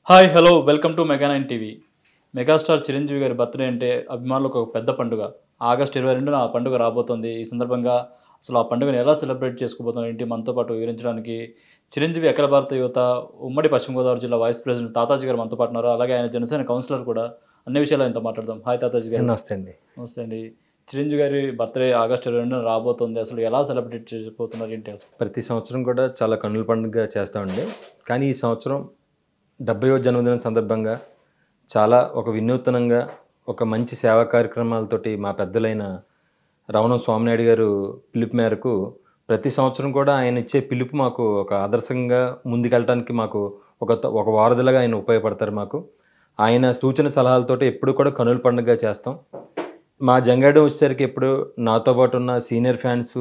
Hi hello welcome to Mega nine TV. Megastar Chiranjeevi గారి birthday అంటే అభిమానులకు ఒక పెద్ద పండుగ. ఆగస్టు 22న ఆ పండుగ రాబోతోంది. ఈ సందర్భంగా అసలు ఆ పండుగను ఎలా సెలబ్రేట్ చేసుకోబోతున్నాం ఏంటి మనతో పాటు వివరించడానికి చిరంజీవి అఖిల భారత యువత ఉమ్మడి పశ్చిమ గోదావరి జిల్లా వైస్ ప్రెసిడెంట్ తాతాజీ గారు మనతో పాటు ఉన్నారు. అలాగే ఆయన జనసేన కౌన్సిలర్ కూడా. అన్ని విషయాలు ఆయనతో మాట్లాడదాం. హాయ్ తాతాజీ గారు. నమస్తే అండి. నమస్తే అండి. చిరంజీవి గారి బర్త్డే ఆగస్టు 22న రాబోతోంది. అసలు ఎలా సెలబ్రేట్ చేయబోతున్నారు ఏంటి అసలు? ప్రతి సంవత్సరం కూడా చాలా కన్నుల పండుగ చేస్తామండి. కానీ ఈ సంవత్సరం 70వ జన్మదినం సందర్భంగా చాలా ఒక వినూత్నంగా ఒక మంచి సేవా కార్యక్రమాలతోటి మా పెద్దలైన రవణం స్వామినాయుడు గారు పిలుపు మేరకు ప్రతి సంవత్సరం కూడా ఆయన ఇచ్చే పిలుపు మాకు ఒక ఆదర్శంగా ముందుకెళ్ళటానికి మాకు ఒక వారధిలాగా ఆయన ఉపయోగపడతారు మాకు. ఆయన సూచన సలహాలతోటి ఎప్పుడు కూడా కన్నుల పండుగ చేస్తాం. మా జంగాడం వచ్చేసరికి ఎప్పుడు నాతో పాటు ఉన్న సీనియర్ ఫ్యాన్స్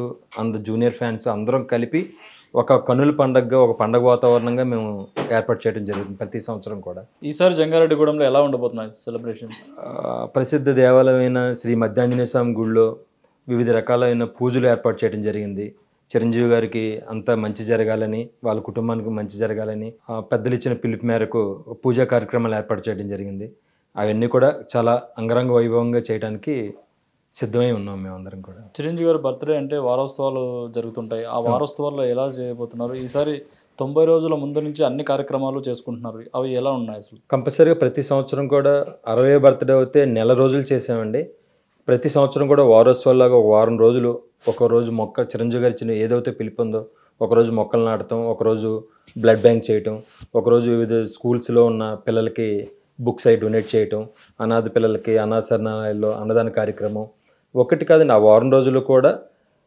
జూనియర్ ఫ్యాన్స్ అందరం కలిపి ఒక కన్నుల పండుగగా ఒక పండగ వాతావరణంగా మేము ఏర్పాటు చేయడం జరుగుతుంది ప్రతి సంవత్సరం కూడా. ఈసారి జంగారెడ్డిగూడెంలో ఎలా ఉండబోతున్నాయి సెలబ్రేషన్స్? ప్రసిద్ధ దేవాలయమైన శ్రీ మధ్యాంజనేయ స్వామి గుడిలో వివిధ రకాలైన పూజలు ఏర్పాటు చేయడం జరిగింది. చిరంజీవి గారికి అంతా మంచి జరగాలని, వాళ్ళ కుటుంబానికి మంచి జరగాలని పెద్దలు ఇచ్చిన పిలుపు మేరకు పూజా కార్యక్రమాలు ఏర్పాటు చేయడం జరిగింది. అవన్నీ కూడా చాలా అంగరంగ వైభవంగా చేయడానికి సిద్ధమై ఉన్నాం మేమందరం కూడా. చిరంజీవి గారి బర్త్డే అంటే వారోత్సవాలు జరుగుతుంటాయి. ఆ వారోత్సవాల్లో ఎలా చేయబోతున్నారు? ఈసారి 90 రోజుల ముందు నుంచి అన్ని కార్యక్రమాలు చేసుకుంటున్నారు. అవి ఎలా ఉన్నాయి అసలు? కంపల్సరీగా ప్రతి సంవత్సరం కూడా 60వ బర్త్డే అయితే నెల రోజులు చేసామండి. ప్రతి సంవత్సరం కూడా వారోత్సవాల్లాగా ఒక వారం రోజులు ఒకరోజు చిరంజీవి గారు ఇచ్చిన ఏదైతే పిలుపుందో ఒకరోజు మొక్కలు నాటడం, ఒకరోజు బ్లడ్ బ్యాంక్ చేయటం, ఒకరోజు వివిధ స్కూల్స్లో ఉన్న పిల్లలకి బుక్స్ అయి డొనేట్ చేయటం, అనాథ పిల్లలకి అనాథ శరణాలయాల్లో అన్నదాన కార్యక్రమం ఒకటి కాదండి. ఆ వారం రోజులు కూడా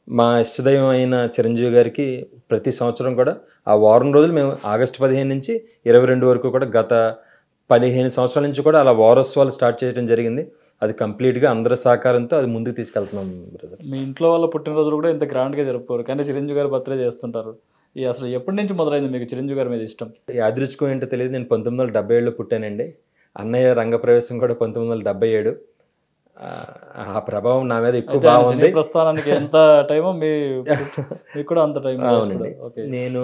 మా ఇష్టదైవం అయిన చిరంజీవి గారికి ప్రతి సంవత్సరం కూడా ఆ వారం రోజులు మేము ఆగస్టు 15 నుంచి 22 వరకు కూడా గత 15 సంవత్సరాల నుంచి కూడా అలా వారోత్సవాలు స్టార్ట్ చేయడం జరిగింది. అది కంప్లీట్గా అందరి సహకారంతో అది ముందుకు తీసుకెళ్తున్నాం బ్రదర్. మీ ఇంట్లో వాళ్ళ పుట్టినరోజులు కూడా ఇంత గ్రాండ్గా జరుపుకోరు, కానీ చిరంజీవి గారి బర్త్డే చేస్తుంటారు. అసలు ఎప్పటి నుంచి మొదలైంది మీకు చిరంజీవి గారి మీద ఇష్టం? యాదృచ్ఛికం ఏంటో తెలియదు. నేను 1977లో పుట్టానండి. అన్నయ్య రంగప్రవేశం కూడా 1977. ఆ ప్రభావం నా మీద ఎక్కువ బాగుంది. ప్రస్థానానికి ఎంత టైమో మీకు కూడా అంత టైం. అవునండి. నేను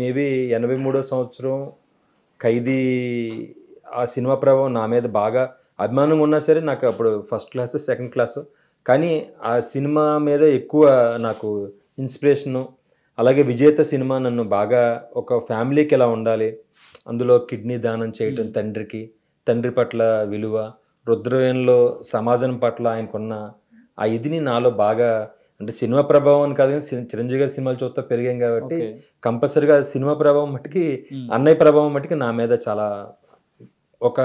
మేబీ 83వ సంవత్సరం ఖైదీ ఆ సినిమా ప్రభావం నా మీద బాగా అభిమానంగా ఉన్నా సరే నాకు అప్పుడు ఫస్ట్ క్లాసు సెకండ్ క్లాసు, కానీ ఆ సినిమా మీద ఎక్కువ నాకు ఇన్స్పిరేషను. అలాగే విజేత సినిమా నన్ను బాగా ఒక ఫ్యామిలీకి ఎలా ఉండాలి, అందులో కిడ్నీ దానం చేయటం తండ్రి పట్ల విలువ, రుద్రవేణిలో సమాజం పట్ల ఆయనకున్న ఆ ఇదిని నాలో బాగా, అంటే సినిమా ప్రభావం అని కాదు కానీ చిరంజీవి గారి సినిమాలు చూస్తా పెరిగాం కాబట్టి కంపల్సరీగా సినిమా ప్రభావం మట్టుకి అన్నయ్య ప్రభావం మట్టుకి నా మీద చాలా ఒక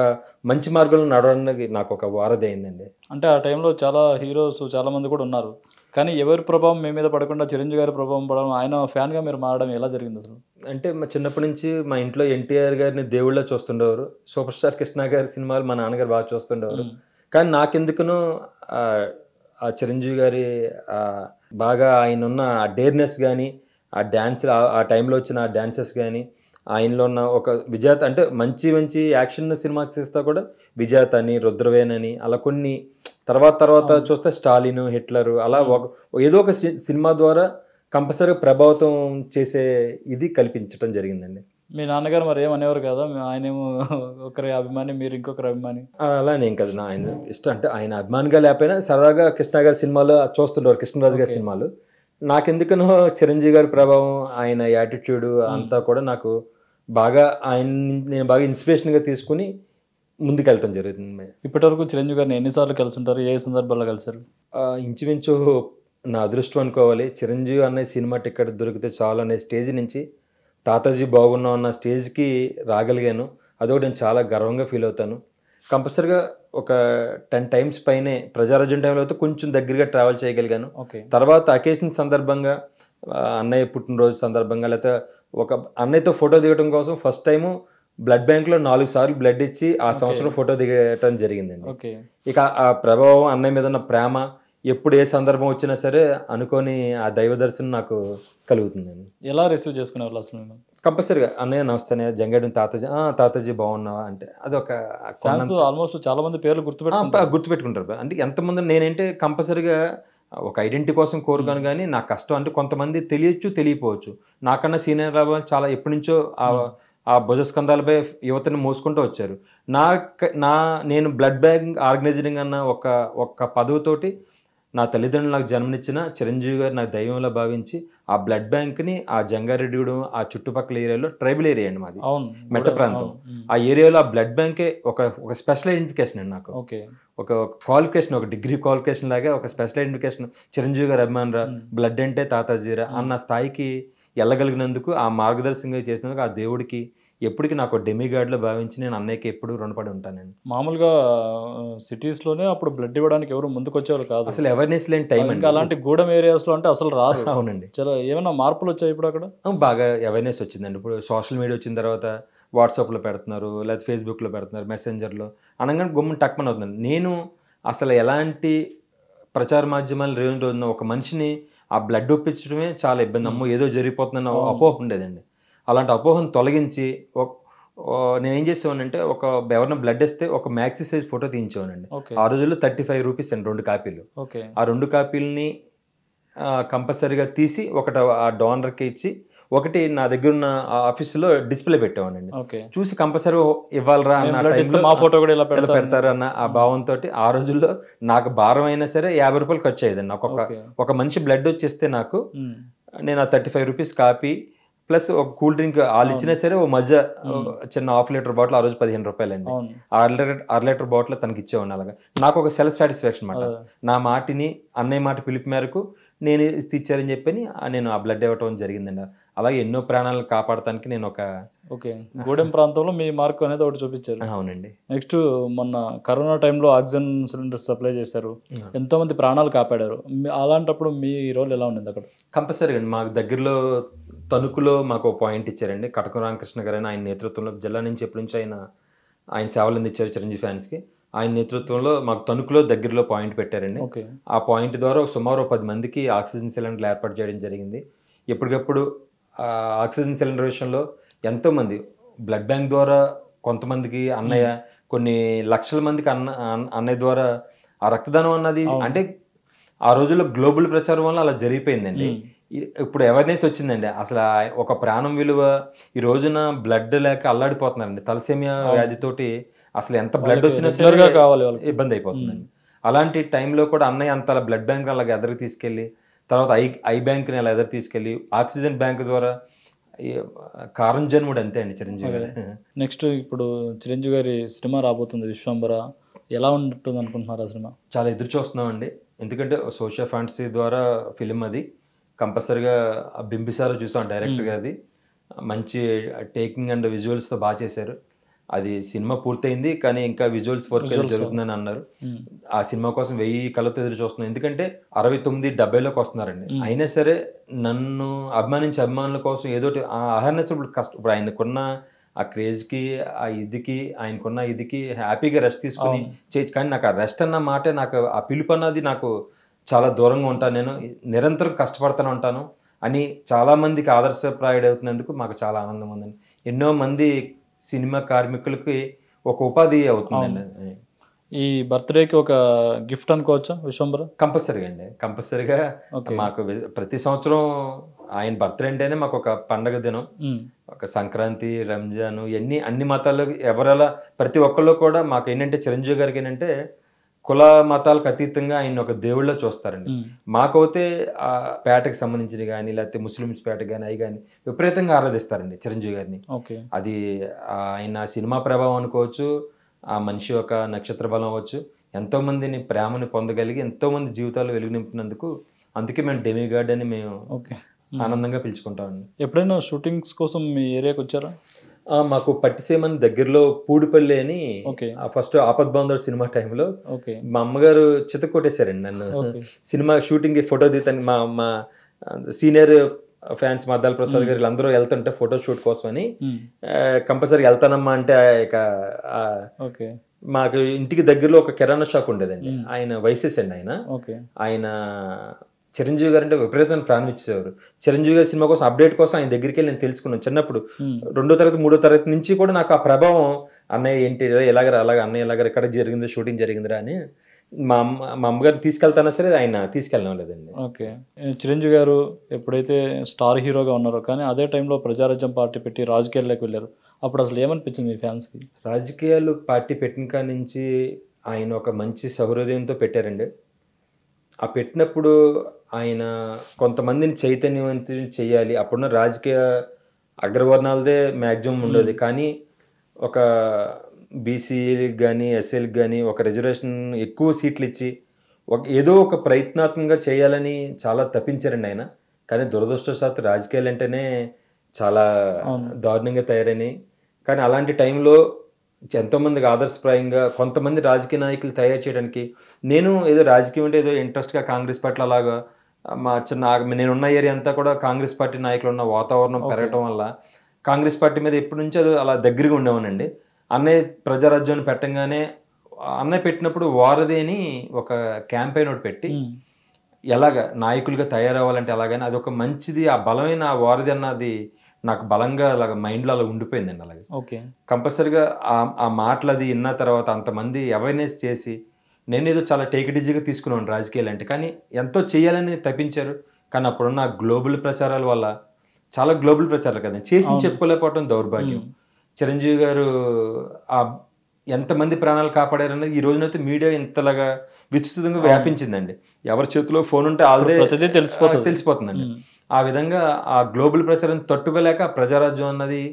మంచి మార్గంలో నడవడానికి నాకు ఒక వారధి అయిందండి. అంటే ఆ టైంలో చాలా హీరోస్ చాలా మంది కూడా ఉన్నారు, కానీ ఎవరి ప్రభావం మీ మీద పడకుండా చిరంజీవి గారి ప్రభావం పడడం, ఆయన ఫ్యాన్గా మీరు మారడం ఎలా జరిగింది అసలు? అంటే మా చిన్నప్పటి నుంచి మా ఇంట్లో ఎన్టీఆర్ గారిని దేవుళ్ళ చూస్తుండేవారు. సూపర్ స్టార్ కృష్ణ గారి సినిమాలు మా నాన్నగారు బాగా చూస్తుండేవారు. కానీ నాకెందుకునో ఆ చిరంజీవి గారి బాగా ఆయన ఉన్న ఆ డేర్నెస్ కానీ, ఆ డ్యాన్స్ ఆ టైంలో వచ్చిన ఆ డ్యాన్సెస్ కానీ, ఆయనలో ఉన్న ఒక విజేత, అంటే మంచి యాక్షన్ సినిమాస్ చేస్తా కూడా విజేత అని, రుద్రవేణ్ అని, అలా కొన్ని తర్వాత చూస్తే స్టాలిన్, హిట్లర్, అలా ఏదో ఒక సినిమా ద్వారా కంపల్సరీగా ప్రభావితం చేసే ఇది కల్పించడం జరిగిందండి. మీ నాన్నగారు మరి ఏమనేవారు కదా, ఆయనేమో ఒకరి అభిమాని మీరు ఇంకొకరి అభిమాని? అలా నేను కదా, ఆయన ఇష్టం, అంటే ఆయన అభిమానిగా లేకపోయినా సరదాగా కృష్ణ గారి సినిమాలు చూస్తుండేవారు, కృష్ణరాజు గారి సినిమాలు. నాకెందుకనో చిరంజీవి గారి ప్రభావం, ఆయన యాటిట్యూడ్ అంతా కూడా నాకు బాగా నేను బాగా ఇన్స్పిరేషన్గా తీసుకుని ముందుకెళ్ళటం జరుగుతుంది. ఇప్పటివరకు చిరంజీవి గారిని ఎన్నిసార్లు కలిసి ఉంటారు? ఏ సందర్భాల్లో కలిసారు? ఇంచుమించు నా అదృష్టం అనుకోవాలి. చిరంజీవి అనే సినిమా టికెట్ దొరికితే చాలు అనే స్టేజ్ నుంచి తాతాజీ బాగున్నాం అన్న స్టేజ్కి రాగలిగాను. అదొకటి నేను చాలా గర్వంగా ఫీల్ అవుతాను. కంపల్సరీగా ఒక 10 times పైనే ప్రజారాజ్యం టైంలో అయితే కొంచెం దగ్గరగా ట్రావెల్ చేయగలిగాను. తర్వాత అకేషన్ సందర్భంగా, అన్నయ్య పుట్టినరోజు సందర్భంగా, లేకపోతే ఒక అన్నయ్యతో ఫోటో దిగడం కోసం ఫస్ట్ టైము బ్లడ్ బ్యాంక్లో 4 సార్లు బ్లడ్ ఇచ్చి ఆ సంవత్సరం ఫోటో దిగటం జరిగిందండి. ఇక ఆ ప్రభావం, అన్నయ్య మీద ఉన్న ప్రేమ, ఎప్పుడు ఏ సందర్భం వచ్చినా సరే అనుకోని ఆ దైవ దర్శనం నాకు కలుగుతుందండి. ఎలా రిసీవ్ చేసుకునేవాళ్ళు అసలు? కంపల్సరీగా అన్నయ్య నమస్తే, జంగాడి తాతాజీ బాగున్నావా అంటే అదొక ఆల్మోస్ట్ చాలా మంది పేర్లు గుర్తుపెట్టుకుంటారు. అంటే ఎంతమంది నేనంటే కంపల్సరీగా ఒక ఐడెంటిటీ కోసం కోరుగాను, కానీ నా కష్టం అంటే కొంతమంది తెలియచ్చు తెలియపోవచ్చు. నాకన్నా సీనియర్ చాలా ఎప్పటి నుంచో ఆ భుజస్కంధాలపై యువతని మోసుకుంటూ వచ్చారు. నేను బ్లడ్ బ్యాంక్ ఆర్గనైజరింగ్ అన్న ఒక పదవితోటి నా తల్లిదండ్రులు నాకు జన్మనిచ్చిన చిరంజీవి గారు నాకు దైవంలో భావించి ఆ బ్లడ్ బ్యాంక్ని ఆ జంగారెడ్డిగూడెం ఆ చుట్టుపక్కల ఏరియాలో ట్రైబల్ ఏరియా అండి మాది, మెట్ట ప్రాంతం. ఆ ఏరియాలో ఆ బ్లడ్ బ్యాంకే ఒక స్పెషల్ ఐడెంటిఫికేషన్ అండి నాకు. ఒక క్వాలిఫికేషన్, ఒక డిగ్రీ క్వాలిఫికేషన్ లాగా ఒక స్పెషల్ ఐడెంటిఫికేషన్. చిరంజీవి గారు అభిమానురా, బ్లడ్ అంటే తాతాజీరా అన్న స్థాయికి వెళ్ళగలిగినందుకు, ఆ మార్గదర్శకంగా చేసినందుకు ఆ దేవుడికి ఎప్పటికీ నాకు డెమిగాడ్లో భావించి నేను అన్నయ్యకి ఎప్పుడు రుణపడి ఉంటానండి. మామూలుగా సిటీస్లోనే అప్పుడు బ్లడ్ ఇవ్వడానికి ఎవరు ముందుకు వచ్చేవారు కాదు, అసలు అవేర్నెస్ లేని టైం ఇంకా అలాంటి గూడెం ఏరియాస్లో అంటే అసలు రాదు. అవునండి. చాలా ఏమైనా మార్పులు వచ్చాయి ఇప్పుడు అక్కడ? బాగా అవేర్నెస్ వచ్చిందండి. ఇప్పుడు సోషల్ మీడియా వచ్చిన తర్వాత వాట్సాప్లో పెడుతున్నారు, లేకపోతే ఫేస్బుక్లో పెడుతున్నారు, మెసెంజర్లో అనగానే గుమ్మని టక్మని అవుతుంది. నేను అసలు ఎలాంటి ప్రచార మాధ్యమాలు రోజున ఒక మనిషిని ఆ బ్లడ్ ఒప్పించడమే చాలా ఇబ్బంది. అమ్మో ఏదో జరిగిపోతుందన్న అపోహ ఉండేదండి. అలాంటి అపోహను తొలగించి నేనేం చేసేవానంటే ఎవరైనా బ్లడ్ ఇస్తే ఒక మ్యాక్సీ సైజ్ ఫోటో తీయించేవానండి. ఆ రోజుల్లో 35 రూపీస్ అండి 2 కాపీలు. ఆ 2 కాపీలని కంపల్సరీగా తీసి ఒకటి ఆ డోనర్కి ఇచ్చి ఒకటి నా దగ్గర ఉన్న ఆఫీసులో డిస్ప్లే పెట్టేవానండి. చూసి కంపల్సరీ ఇవ్వాలరా అన్న పెడతారు అన్న ఆ భావంతో ఆ రోజుల్లో నాకు భారం అయినా సరే 50 రూపాయలు ఖర్చు అయ్యేదండి. ఒక మనిషి బ్లడ్ వచ్చేస్తే నాకు నేను ఆ 35 రూపీస్ కాపీ ప్లస్ ఒక కూల్ డ్రింక్ వాళ్ళు ఇచ్చినా సరే ఓ మధ్య చిన్న 1/2 లీటర్ బాటిల్ ఆ రోజు 15 రూపాయలండి. 1/2 లీటర్ బాటిల్ తనకి ఇచ్చేవాడిని. అలాగా నాకు ఒక సెల్ఫ్ సాటిస్ఫాక్షన్ అనమాట. నా మాటిని అన్నయ్య మాట పిలుపు మేరకు నేను ఇచ్చారని చెప్పి నేను ఆ బ్లడ్ ఇవ్వటం జరిగిందండి. అలాగే ఎన్నో ప్రాణాలను కాపాడటానికి నేను గూడెం ప్రాంతంలో మీ మార్క్ అనేది ఒకటి చూపించారు. అవునండి. నెక్స్ట్ మొన్న కరోనా టైంలో ఆక్సిజన్ సిలిండర్స్ సప్లై చేశారు, ఎంతో మంది ప్రాణాలు కాపాడారు. అలాంటప్పుడు మీ రోల్ ఎలా ఉండింది అక్కడ? కంపల్సరీ అండి. మాకు దగ్గరలో తణుకులో మాకు పాయింట్ ఇచ్చారండి. కటకం రామకృష్ణ గారు ఆయన నేతృత్వంలో జిల్లా నుంచి ఎప్పటి నుంచి ఆయన సేవలు అందించారు చిరంజీవి ఫ్యాన్స్కి. ఆయన నేతృత్వంలో మాకు తణుకులో దగ్గరలో పాయింట్ పెట్టారండి. ఆ పాయింట్ ద్వారా సుమారు 10 మందికి ఆక్సిజన్ సిలిండర్లు ఏర్పాటు చేయడం జరిగింది. ఎప్పటికప్పుడు ఆక్సిజన్ సిలిండర్ విషయంలో ఎంతోమంది బ్లడ్ బ్యాంక్ ద్వారా కొంతమందికి అన్నయ్య, కొన్ని లక్షల మందికి అన్నయ్య ద్వారా ఆ రక్తదానం అన్నది అంటే ఆ రోజుల్లో గ్లోబల్ ప్రచారం వల్ల అలా జరిగిపోయిందండి. ఇప్పుడు అవేర్నెస్ వచ్చిందండి. అసలు ఒక ప్రాణం విలువ ఈ రోజున బ్లడ్ లేక అల్లాడిపోతున్నారండి. తలసేమియా వ్యాధితోటి అసలు ఎంత బ్లడ్ వచ్చినా సరే ఇబ్బంది అయిపోతుందండి. అలాంటి టైంలో కూడా అన్నయ్య అంత బ్లడ్ బ్యాంక్ అలాగే ఎదరికి తీసుకెళ్ళి, తర్వాత ఐ బ్యాంక్ని అలా ఎదరికి తీసుకెళ్ళి, ఆక్సిజన్ బ్యాంక్ ద్వారా కారణం జన్ముడు అంతే అండి చిరంజీవి గారు. నెక్స్ట్ ఇప్పుడు చిరంజీవి గారి సినిమా రాబోతుంది విశ్వంబర, ఎలా ఉంటుంది అనుకుంటున్నారు ఆ సినిమా? చాలా ఎదురు చూస్తున్నామండి. ఎందుకంటే సోషల్ ఫ్యాంటసీ ద్వారా ఫిలిం అది కంపల్సరీగా బింబిసారా చూసాం డైరెక్ట్గా. అది మంచి టేకింగ్ అండ్ విజువల్స్తో బాగా చేశారు. అది సినిమా పూర్తయింది కానీ ఇంకా విజువల్స్ వర్క్ జరుగుతుందని అన్నారు. ఆ సినిమా కోసం 1000 కళ్ళతో ఎదురు చూస్తున్నాం. ఎందుకంటే 69-70లోకి వస్తున్నారండి. అయినా సరే నన్ను అభిమానించే అభిమానుల కోసం ఏదో ఆ అవేర్నెస్ ఇప్పుడు ఆయనకున్న ఆ క్రేజ్కి ఆ ఇదికి ఆయనకున్న ఇదికి హ్యాపీగా రెస్ట్ తీసుకుని చేయొచ్చు. కానీ నాకు ఆ రెస్ట్ అన్న మాట, నాకు ఆ పిలుపు అన్నది నాకు చాలా దూరంగా ఉంటాను. నేను నిరంతరం కష్టపడుతూనే ఉంటాను అని చాలామందికి ఆదర్శప్రాయుడవుతున్నందుకు మాకు చాలా ఆనందం ఉందండి. ఎన్నో మంది సినిమా కార్మికులకి ఒక ఉపాధి అవుతుందండి. ఈ బర్త్డేకి ఒక గిఫ్ట్ అనుకోవచ్చా విశ్వంబర? కంపల్సరీగా అండి. కంపల్సరీగా మాకు ప్రతి సంవత్సరం ఆయన బర్త్డే అంటేనే మాకు ఒక పండగ దినం. ఒక సంక్రాంతి, రంజాన్, అన్ని మతాల్లో ఎవరెలా ప్రతి ఒక్కళ్ళు కూడా మాకు ఏంటంటే చిరంజీవి గారికి ఏంటంటే కుల మతాలకు అతీతంగా ఆయన ఒక దేవుళ్ళ చూస్తారండి. మాకైతే ఆ పేటకి సంబంధించినవి కానీ లేకపోతే ముస్లిమ్స్ పేట కానీ అవి కానీ విపరీతంగా ఆరాధిస్తారండి చిరంజీవి గారిని. అది ఆయన సినిమా ప్రభావం అనుకోవచ్చు, ఆ మనిషి ఒక నక్షత్ర బలం అవ్వచ్చు. ఎంతోమందిని ప్రేమని పొందగలిగి ఎంతోమంది జీవితాలు వెలుగు నింపుతున్నందుకు అందుకే మేము డెమిగాడ్ అని మేము ఆనందంగా పిలుచుకుంటామండి. ఎప్పుడైనా షూటింగ్స్ కోసం మీ ఏరియాకి వచ్చారా? మాకు పట్టిసీమని దగ్గరలో పూడిపల్లి అని ఫస్ట్ ఆపద్ బాంధవ్ సినిమా టైంలో మా అమ్మగారు చిత్త కొట్టేశారండి నన్ను. సినిమా షూటింగ్ ఫోటో దిగుతాను మా సీనియర్ ఫ్యాన్స్ మద్దాల ప్రసాద్ గారు అందరూ వెళ్తుంటే ఫోటో షూట్ కోసం అని కంపల్సరీ వెళ్తానమ్మా అంటే ఇక మాకు ఇంటికి దగ్గరలో ఒక కిరాణా షాప్ ఉండేదండి. ఆయన వైసెస్ అండి. ఆయన చిరంజీవి గారు అంటే విపరీతమైన ప్రాణం ఇచ్చేవారు. చిరంజీవి గారి సినిమా కోసం అప్డేట్ కోసం ఆయన దగ్గరికి వెళ్ళి నేను తెలుసుకున్నాను. చిన్నప్పుడు 2వ తరగతి 3వ తరగతి నుంచి కూడా నాకు ఆ ప్రభావం, అన్నయ్య ఏంటి అలాగే అన్నయ్య ఎలాగ ఎక్కడ జరిగిందో షూటింగ్ జరిగిందిరా అని మా అమ్మగారు తీసుకెళ్తానా సరే ఆయన తీసుకెళ్ళడం లేదండి. ఓకే. చిరంజీవి గారు ఎప్పుడైతే స్టార్ హీరోగా ఉన్నారో, కానీ అదే టైంలో ప్రజారాజ్యం పార్టీ పెట్టి రాజకీయాల్లోకి వెళ్ళారు. అప్పుడు అసలు ఏమనిపించింది మీ ఫ్యాన్స్‌కి? రాజకీయాలు పార్టీ పెట్టిన కాడి నుంచి ఆయన ఒక మంచి సహృదయంతో పెట్టారండి. ఆ పెట్టినప్పుడు ఆయన కొంతమందిని చైతన్యవంతులు చేయాలి. అప్పుడున్న రాజకీయ అగ్రవర్ణాలదే మ్యాక్సిమం ఉండేది. కానీ ఒక బీసీలకు కానీ, ఎస్సీలకు కానీ ఒక రిజర్వేషన్ ఎక్కువ సీట్లు ఇచ్చి ఏదో ఒక ప్రయత్నాత్మకంగా చేయాలని చాలా తప్పించారండి ఆయన. కానీ దురదృష్టవశాత్తు రాజకీయాలు అంటేనే చాలా దారుణంగా తయారైనాయి. కానీ అలాంటి టైంలో ఎంతోమందికి ఆదర్శప్రాయంగా కొంతమంది రాజకీయ నాయకులు తయారు చేయడానికి నేను ఏదో రాజకీయం అంటే ఏదో ఇంట్రెస్ట్గా కాంగ్రెస్ పార్టీ అలాగా నేనున్న ఏరియా అంతా కూడా కాంగ్రెస్ పార్టీ నాయకులు ఉన్న వాతావరణం పెరగటం వల్ల కాంగ్రెస్ పార్టీ మీద ఎప్పటి నుంచో అది అలా దగ్గరగా ఉండేవానండి. అన్నయ్య ప్రజారాజ్యాన్ని పెట్టంగానే అన్నయ్య పెట్టినప్పుడు వారధి అని ఒక క్యాంపెయిన్ ఒకటి పెట్టి ఎలాగ నాయకులుగా తయారవ్వాలంటే ఎలాగని అది ఒక మంచిది, ఆ బలమైన ఆ వారధి అన్నది నాకు బలంగా అలాగ మైండ్లో అలా ఉండిపోయిందండి. అలాగే ఓకే. కంపల్సరిగా ఆ మాటలు అది విన్న తర్వాత అంతమంది అవేర్నెస్ చేసి నేను ఏదో చాలా టేక్ ఇట్ ఈజీగా తీసుకున్నాను రాజకీయాలు అంటే. కానీ ఎంతో చేయాలని తప్పించారు. కానీ అప్పుడున్న గ్లోబల్ ప్రచారాల వల్ల చాలా గ్లోబల్ ప్రచారాలు కదండి చేసి చెప్పుకోలేకపోవడం దౌర్భాగ్యం. చిరంజీవి గారు ఎంతమంది ప్రాణాలు కాపాడారనేది ఈ రోజునైతే మీడియా ఇంతలాగా విస్తృతంగా వ్యాపించిందండి. ఎవరి చేతిలో ఫోన్ ఉంటే ఆల్రెడీ తెలిసిపోతుందండి. ఆ విధంగా ఆ గ్లోబల్ ప్రచారం తట్టుకోలేక ప్రజారాజ్యం అన్నది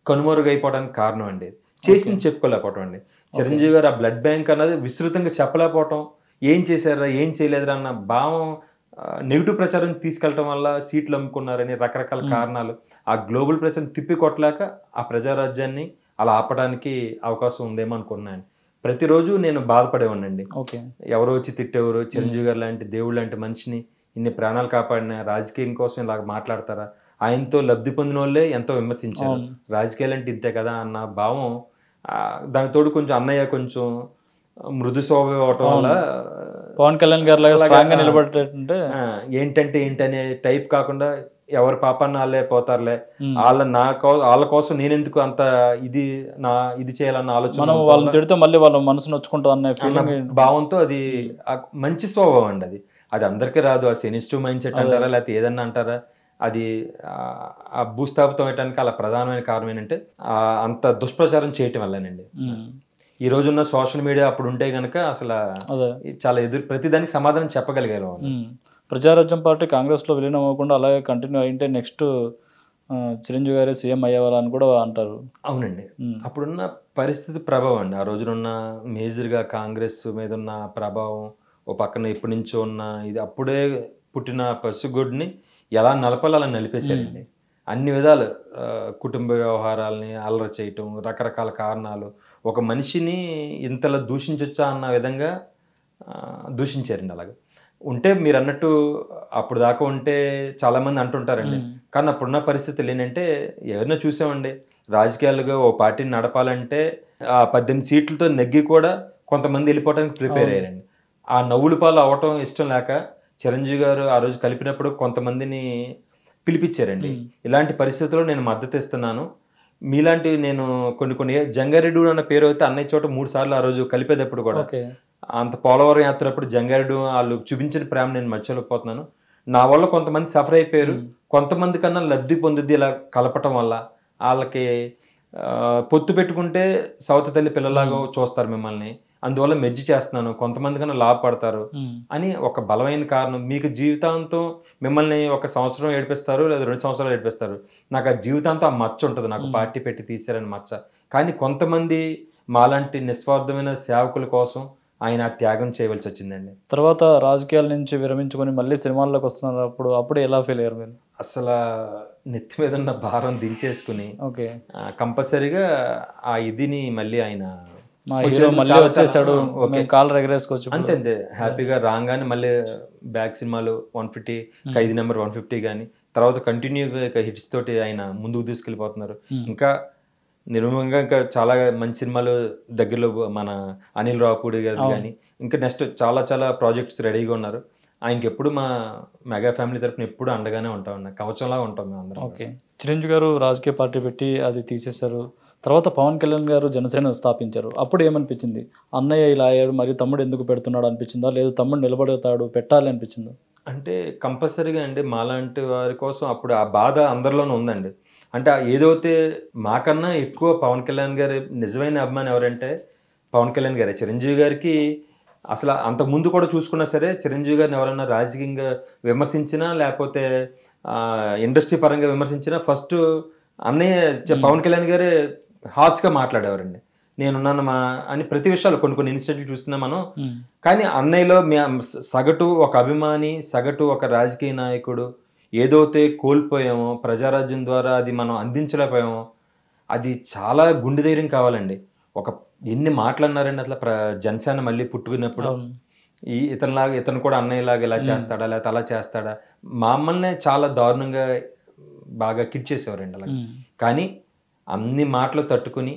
కనుమరుగైపోవడానికి కారణం అండి. చేసింది చెప్పుకోలేకపోవటం అండి. చిరంజీవి గారు ఆ బ్లడ్ బ్యాంక్ అన్నది విస్తృతంగా చెప్పలేకపోవటం, ఏం చేశారా ఏం చేయలేదురా అన్న భావం నెగిటివ్ ప్రచారం తీసుకెళ్ళటం వల్ల సీట్లు అమ్ముకున్నారని రకరకాల కారణాలు ఆ గ్లోబల్ ప్రచారం తిప్పికొట్టలేక ఆ ప్రజారాజ్యాన్ని అలా ఆపడానికి అవకాశం ఉందేమో అనుకున్నాను. ప్రతిరోజు నేను బాధపడేవాడినండి. ఎవరో వచ్చి తిట్టేవారు, చిరంజీవి గారు లాంటి దేవుడు లాంటి మనిషిని ఇన్ని ప్రాణాలు కాపాడిన రాజకీయం కోసం ఇలాగ మాట్లాడతారా, ఆయనతో లబ్ధి పొందిన వాళ్ళే ఎంతో విమర్శించారు, రాజకీయాలు అంటే ఇంతే కదా అన్న భావం. దానికి తోడు కొంచెం అన్నయ్య కొంచెం మృదు స్వభావం అవటం వల్ల పవన్ కళ్యాణ్ గారు నిలబడేటంటే ఏంటంటే ఏంటనే టైప్ కాకుండా ఎవరి పాపాన్ని వాళ్ళే పోతారులే, వాళ్ళ కోసం నేనెందుకు అంత ఇది చేయాలన్న ఆలోచన వాళ్ళని తిడితే మళ్ళీ వాళ్ళ మనసు నొచ్చుకుంటుంది అన్న భావంతో అది మంచి స్వభావం అండి. అది అందరికీ రాదు. ఆ సెన్సిటివ్ మైండ్ సెట్ అంటారా లేకపోతే ఏదన్నా అంటారా, అది ఆ భూస్థాపితం అయ్యడానికి అలా ప్రధానమైన కారణం ఏంటంటే అంత దుష్ప్రచారం చేయటం వల్లనండి. ఈ రోజున్న సోషల్ మీడియా అప్పుడు ఉంటే గనక అసలు చాలా ప్రతిదానికి సమాధానం చెప్పగలిగారు. ప్రజారాజ్యం పార్టీ కాంగ్రెస్లో విలీనం అవ్వకుండా అలాగే కంటిన్యూ అయింటే నెక్స్ట్ చిరంజీవి గారే సీఎం అయ్యేవాళ్ళని కూడా అంటారు. అవునండి. అప్పుడున్న పరిస్థితి ప్రభావం అండి. ఆ రోజునున్న మేజర్గా కాంగ్రెస్ మీద ఉన్న ప్రభావం, ఓ పక్కన ఎప్పటి నుంచో ఉన్న ఇది అప్పుడే పుట్టిన పసుగుడ్ని ఎలా నలపాలో అలా నలిపేశారండి. అన్ని విధాలు కుటుంబ వ్యవహారాలని అల్లరి చేయటం, రకరకాల కారణాలు, ఒక మనిషిని ఇంతలా దూషించొచ్చా అన్న విధంగా దూషించారండి. అలాగే ఉంటే మీరు అన్నట్టు అప్పుడు దాకా ఉంటే చాలామంది అంటుంటారండి. కానీ అప్పుడున్న పరిస్థితులు ఏంటంటే ఎవరినో చూసామండి, రాజకీయాలుగా ఓ పార్టీని నడపాలంటే 18 సీట్లతో నెగ్గి కూడా కొంతమంది వెళ్ళిపోవడానికి ప్రిపేర్ అయ్యారండి. ఆ నవ్వుల పాలు అవ్వటం ఇష్టం లేక చిరంజీవి గారు ఆ రోజు కలిపినప్పుడు కొంతమందిని పిలిపించారండి. ఇలాంటి పరిస్థితుల్లో నేను మద్దతు ఇస్తున్నాను, మీలాంటి నేను కొన్ని జంగారెడ్డి అన్న పేరు అయితే అన్నయ్య చోట 3 సార్లు ఆ రోజు కలిపేటప్పుడు కూడా అంత పోలవరం యాత్రప్పుడు జంగారెడ్డి వాళ్ళు చూపించిన ప్రేమ నేను మర్చిపోలేకపోతున్నాను. నా వల్ల కొంతమంది సఫర్ అయిపోయారు, కొంతమంది కన్నా లబ్ధి పొందుద్ది ఇలా కలపటం వల్ల. వాళ్ళకి పొత్తు పెట్టుకుంటే సౌత తల్లి పిల్లలాగా చూస్తారు మిమ్మల్ని, అందువల్ల మెజ్జి చేస్తున్నాను, కొంతమంది కన్నా లాభపడతారు అని ఒక బలమైన కారణం. మీకు జీవితాంతం మిమ్మల్ని 1 సంవత్సరం ఏడిపిస్తారు లేదా 2 సంవత్సరాలు ఏడిపిస్తారు, నాకు ఆ జీవితాంతం ఆ మచ్చ ఉంటుంది, నాకు పార్టీ పెట్టి తీసారని మచ్చ. కానీ కొంతమంది మాలాంటి నిస్వార్థమైన సేవకుల కోసం ఆయన త్యాగం చేయవలసి వచ్చిందండి. తర్వాత రాజకీయాల నుంచి విరమించుకొని మళ్ళీ సినిమాల్లోకి వస్తున్నప్పుడు అప్పుడు ఎలా ఫీల్ అయ్యారు మీరు? అసలు నెత్తి మీద ఉన్న భారం దించేసుకుని కంపల్సరీగా ఆ ఇదిని మళ్ళీ ఆయన వచ్చేసాడు, కాలర్ ఎగరేసుకోవచ్చు అంతే అంతే హ్యాపీగా రాగానే మళ్ళీ బ్యాక్ సినిమాలు 150 ఖైదీ నెంబర్ 150 కానీ తర్వాత కంటిన్యూగా హిట్స్ తోటి ఆయన ముందుకు తీసుకెళ్ళిపోతున్నారు. ఇంకా నిర్మూలంగా ఇంకా చాలా మంచి సినిమాలు దగ్గరలో మన అనిల్ రావుపూడి గారు కానీ ఇంకా నెక్స్ట్ చాలా చాలా ప్రాజెక్ట్స్ రెడీగా ఉన్నారు. ఆయనకి ఎప్పుడు మా మెగా ఫ్యామిలీ తరఫున ఎప్పుడు అండగానే ఉంటాం, కవచంలా ఉంటాం మేము అందరం. చిరంజీవి గారు రాజకీయ పార్టీ పెట్టి అది తీసేశారు, తర్వాత పవన్ కళ్యాణ్ గారు జనసేన స్థాపించారు. అప్పుడు ఏమనిపించింది? అన్నయ్య ఇలా అయ్యాడు, మరి తమ్ముడు ఎందుకు పెడుతున్నాడు అనిపించిందా? లేదు తమ్ముడు నిలబడతాడు పెట్టాలి అనిపించిందా? అంటే కంపల్సరీగా అండి మాలాంటి వారి కోసం అప్పుడు ఆ బాధ అందరిలోనూ ఉందండి. అంటే ఏదైతే మాకన్నా ఎక్కువ పవన్ కళ్యాణ్ గారి నిజమైన అభిమాని ఎవరంటే పవన్ కళ్యాణ్ గారే. చిరంజీవి గారికి అసలు అంతకు ముందు కూడా చూసుకున్నా సరే చిరంజీవి గారిని ఎవరైనా రాజకీయంగా విమర్శించినా లేకపోతే ఇండస్ట్రీ పరంగా విమర్శించినా ఫస్ట్ అన్నయ్య పవన్ కళ్యాణ్ గారే హార్ష్గా మాట్లాడేవారండి. నేనున్నాను అని ప్రతి విషయాలు కొన్ని ఇన్సిడెంట్లు చూస్తున్నాం మనం. కానీ అన్నయ్యలో సగటు ఒక అభిమాని, సగటు ఒక రాజకీయ నాయకుడు ఏదైతే కోల్పోయామో ప్రజారాజ్యం ద్వారా అది మనం అందించలేకపోయామో అది చాలా గుండె ధైర్యం కావాలండి. ఎన్ని మాటలన్నారండి అట్లా జనసేన మళ్ళీ పుట్టుకున్నప్పుడు ఇతను కూడా అన్నయ్యలాగా ఇలా చేస్తాడా లేకపోతే అలా చేస్తాడా, మమ్మల్ని చాలా దారుణంగా బాగా కిడ్ చేసేవారండి అలా. కానీ అన్ని మాటలు తట్టుకుని